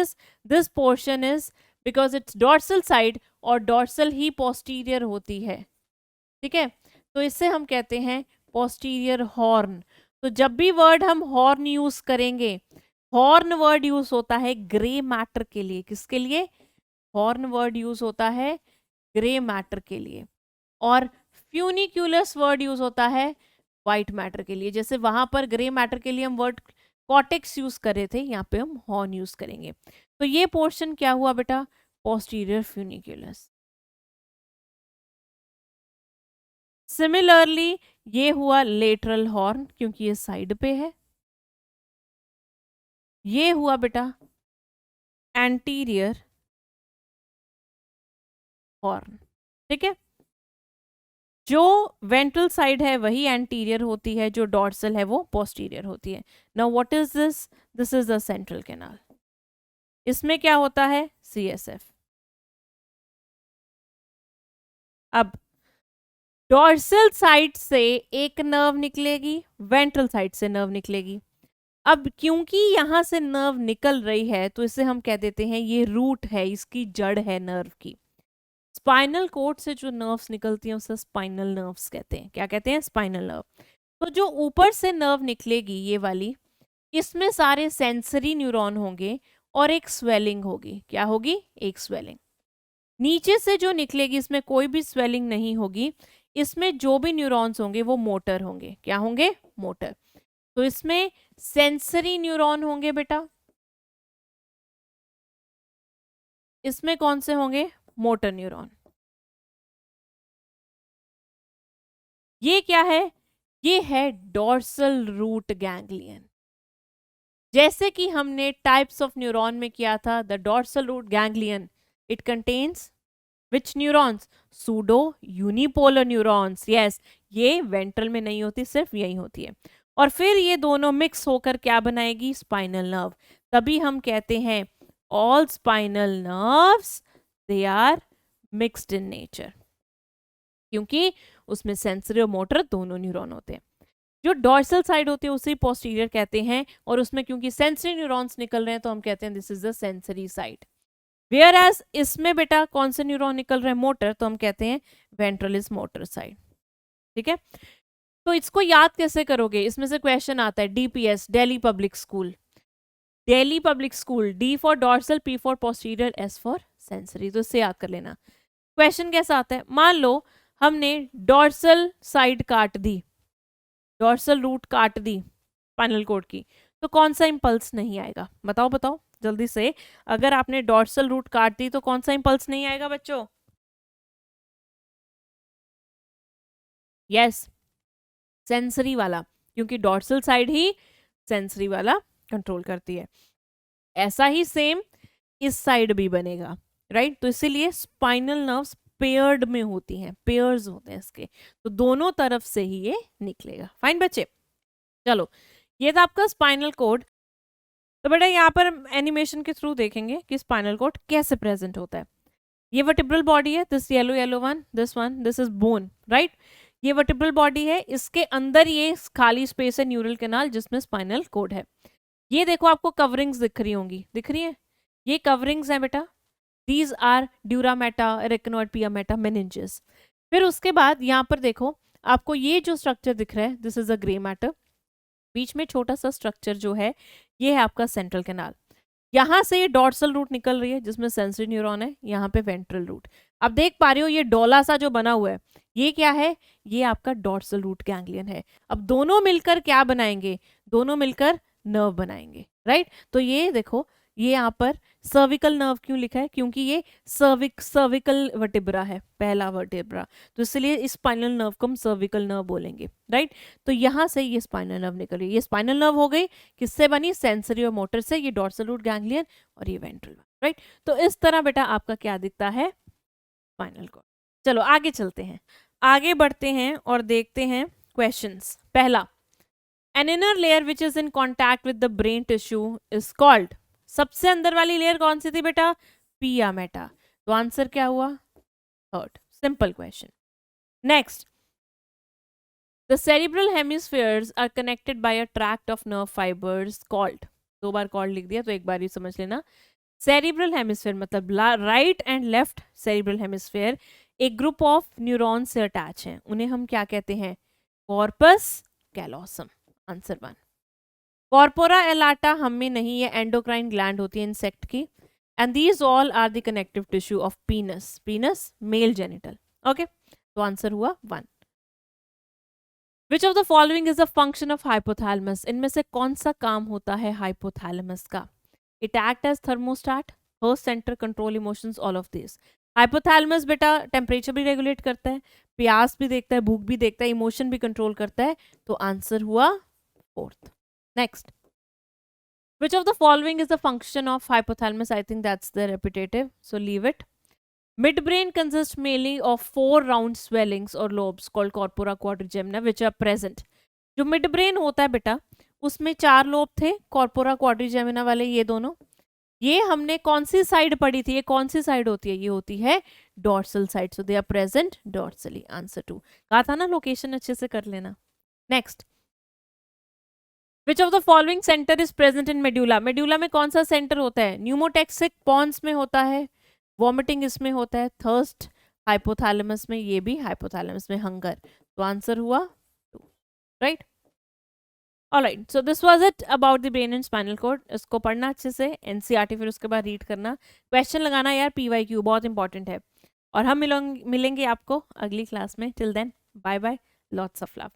this portion is, because it's dorsal side और डॉर्सल ही पोस्टीरियर होती है, ठीक है। तो इससे हम कहते हैं पोस्टीरियर हॉर्न। तो जब भी वर्ड हम हॉर्न यूज करेंगे, हॉर्न वर्ड यूज होता है ग्रे मैटर के लिए। किसके लिए? हॉर्न वर्ड यूज होता है ग्रे मैटर के लिए, और फ्यूनिक्यूलस वर्ड यूज होता है वाइट मैटर के लिए। जैसे वहां पर ग्रे मैटर के लिए हम वर्ड कॉर्टेक्स यूज कर रहे थे, यहाँ पे हम हॉर्न यूज करेंगे। तो ये पोर्शन क्या हुआ बेटा? पोस्टीरियर फ्यूनिक्यूलस। सिमिलरली ये हुआ लेटरल हॉर्न, क्योंकि ये साइड पे है। ये हुआ बेटा एंटीरियर हॉर्न, ठीक है। जो वेंट्रल साइड है वही एंटीरियर होती है, जो डॉर्सल है वो पोस्टीरियर होती है। Now what is this? This is the central canal. इसमें क्या होता है? CSF। अब डॉर्सल साइड से एक नर्व निकलेगी, वेंट्रल साइड से नर्व निकलेगी। अब क्योंकि यहां से नर्व निकल रही है तो इसे हम कह देते हैं ये रूट है, इसकी जड़ है नर्व की। स्पाइनल कोड से जो नर्व्स निकलती हैं उसे स्पाइनल नर्व्स कहते हैं। क्या कहते हैं? Spinal nerve. तो जो ऊपर से नर्व निकलेगी ये वाली, इसमें सारे सेंसरी न्यूरॉन होंगे और एक स्वेलिंग होगी। क्या होगी? एक स्वेलिंग। नीचे से जो निकलेगी इसमें कोई भी स्वेलिंग नहीं होगी, इसमें जो भी न्यूरॉन्स होंगे वो मोटर होंगे। क्या होंगे? मोटर। तो इसमें सेंसरी न्यूरॉन होंगे बेटा, इसमें कौन से होंगे? Motor neuron. ये क्या है? ये है डॉर्सल रूट गैंग्लियन। जैसे कि हमने टाइप्स ऑफ न्यूरॉन में किया था, the dorsal root ganglion, it contains which neurons? Pseudo unipolar neurons. Yes, ये वेंट्रल में नहीं होती, सिर्फ यही होती है। और फिर ये दोनों मिक्स होकर क्या बनाएगी? Spinal nerve. तभी हम कहते हैं all spinal nerves they are mixed in nature, क्योंकि उसमें सेंसरी और मोटर दोनों न्यूरॉन होते हैं। जो डॉर्सल साइड होती है उसे पोस्टीरियर कहते हैं, और उसमें क्योंकि सेंसरी न्यूरॉन्स निकल रहे हैं तो हम कहते हैं this is the sensory side. Whereas इसमें बेटा कौन से न्यूरॉन निकल रहे हैं? मोटर, तो हम कहते हैं वेंट्रलिस मोटर साइड, ठीक है। तो इसको याद कैसे करोगे? इसमें से क्वेश्चन आता है, DPS, Delhi public school. Delhi public school, D for dorsal, P for posterior, S for sensory. तो इससे याद कर लेना। क्वेश्चन कैसा आता है? मान लो हमने डॉर्सल साइड काट दी, डॉर्सल रूट काट दी स्पाइनल कॉर्ड की, तो कौन सा इंपल्स नहीं आएगा? बताओ बताओ जल्दी से। अगर आपने डॉर्सल रूट काट दी तो कौन सा इंपल्स नहीं आएगा बच्चों? यस, सेंसरी वाला, क्योंकि डॉर्सल साइड ही सेंसरी वाला कंट्रोल करती है। ऐसा ही सेम इस साइड भी बनेगा, राइट। तो इसीलिए स्पाइनल नर्व्स पेयर्ड में होती हैं, पेयर्स होते हैं इसके, तो दोनों तरफ से ही ये निकलेगा। फाइन बच्चे, चलो ये था आपका स्पाइनल कोड। तो बेटा यहाँ पर एनिमेशन के थ्रू देखेंगे कि स्पाइनल कोड कैसे प्रेजेंट होता है। ये वर्टिब्रल बॉडी है, this yellow yellow one, this is bone, right. ये वर्टिब्रल बॉडी है, इसके अंदर ये खाली स्पेस है न्यूरल कैनाल जिसमें स्पाइनल कोड है। ये देखो आपको कवरिंग्स दिख रही होंगी, दिख रही है? ये कवरिंग्स हैं बेटा, दीज आर ड्यूरामेटा, एरेक्नोइड, पियामेटा, मेनिंजेस। फिर उसके बाद यहाँ पर देखो आपको ये जो स्ट्रक्चर दिख रहा है, this is a grey matter. बीच में छोटा सा स्ट्रक्चर जो है ये है आपका सेंट्रल कैनाल। यहाँ से ये डॉर्सल रूट निकल रही है जिसमें सेंसरी न्यूरॉन है, यहाँ पे वेंट्रल रूट। अब देख पा रहे हो ये डोला सा जो बना हुआ है, ये क्या है? ये आपका डॉर्सल रूट गैंग्लियन है। अब दोनों मिलकर क्या बनाएंगे? दोनों मिलकर नर्व बनाएंगे, राइट। तो ये देखो, ये यहाँ पर सर्विकल नर्व क्यों लिखा है? क्योंकि ये सर्विकल वर्टिब्रा है, पहला वर्टिब्रा, तो इसलिए इस स्पाइनल नर्व को हम सर्विकल नर्व बोलेंगे, राइट। तो यहाँ से ये स्पाइनल नर्व निकल रही है। ये स्पाइनल नर्व हो गई, किससे बनी? सेंसरी और मोटर से। ये डॉर्सल रूट गैंग्लियन और ये वेंट्रल, राइट। तो इस तरह बेटा आपका क्या दिखता है? Spinal cord. चलो आगे चलते हैं। आगे बढ़ते हैं और देखते हैं क्वेश्चंस। पहला, an inner layer which is in contact with the brain tissue is called. सबसे अंदर वाली लेयर कौन सी थी बेटा? पिया मेटा। तो आंसर क्या हुआ? Third. Simple question. Next, the cerebral hemispheres are connected by a tract of nerve fibres called. 2 बार कॉल्ड लिख दिया तो एक बार ही समझ लेना। सेरिब्रल हेमिस्फीयर मतलब right and left cerebral hemisphere एक ग्रुप ऑफ न्यूरॉन से अटैच हैं, उन्हें हम क्या कहते हैं? Corpus callosum. Answer 1। Corpora allata हम में नहीं, ये एंडोक्राइन ग्लैंड होती है इंसेक्ट की। And these all are the connective tissue of penis. Penis male genital. Okay, तो आंसर हुआ 1। Which of the following is a function of hypothalamus. इनमें से कौन सा काम होता है हाइपोथैलेमस का? It act as thermostat, host centre, control emotions, all of this. Hypothalamus बेटा टेम्परेचर भी रेगुलेट करता है, प्यास भी देखता है, भूख भी देखता है, इमोशन भी कंट्रोल करता है। तो आंसर हुआ 4th। Next, which of the following is the function of hypothalamus? I think that's the repetitive, so leave it. Midbrain consists mainly of 4 round swellings or lobes called corpora quadrigemina which are present. जो midbrain होता है बेटा उसमें 4 lobe थे, corpora quadrigemina वाले ये दोनों। ये हमने कौन सी साइड पढ़ी थी? ये कौन सी साइड होती है? ये होती है dorsal side, so they are present dorsally. Answer 2। कहा था ना लोकेशन अच्छे से कर लेना। Next, which of the following centre is present in medulla. Medulla में कौन सा सेंटर होता है? न्यूमोटेक्सिक पॉन्स में होता है, वॉमिटिंग इसमें होता है, थर्स्ट हाइपोथैलेमस में, ये भी हाइपोथैलेमस में हंगर। तो आंसर हुआ 2, right. Alright, so this was it about the brain and spinal cord. इसको पढ़ना अच्छे से, एनसीईआरटी, फिर उसके बाद रीड करना, क्वेश्चन लगाना यार, पीवाईक्यू बहुत इंपॉर्टेंट है। और हम मिलेंगे आपको अगली क्लास में। Till then bye bye, lots of love.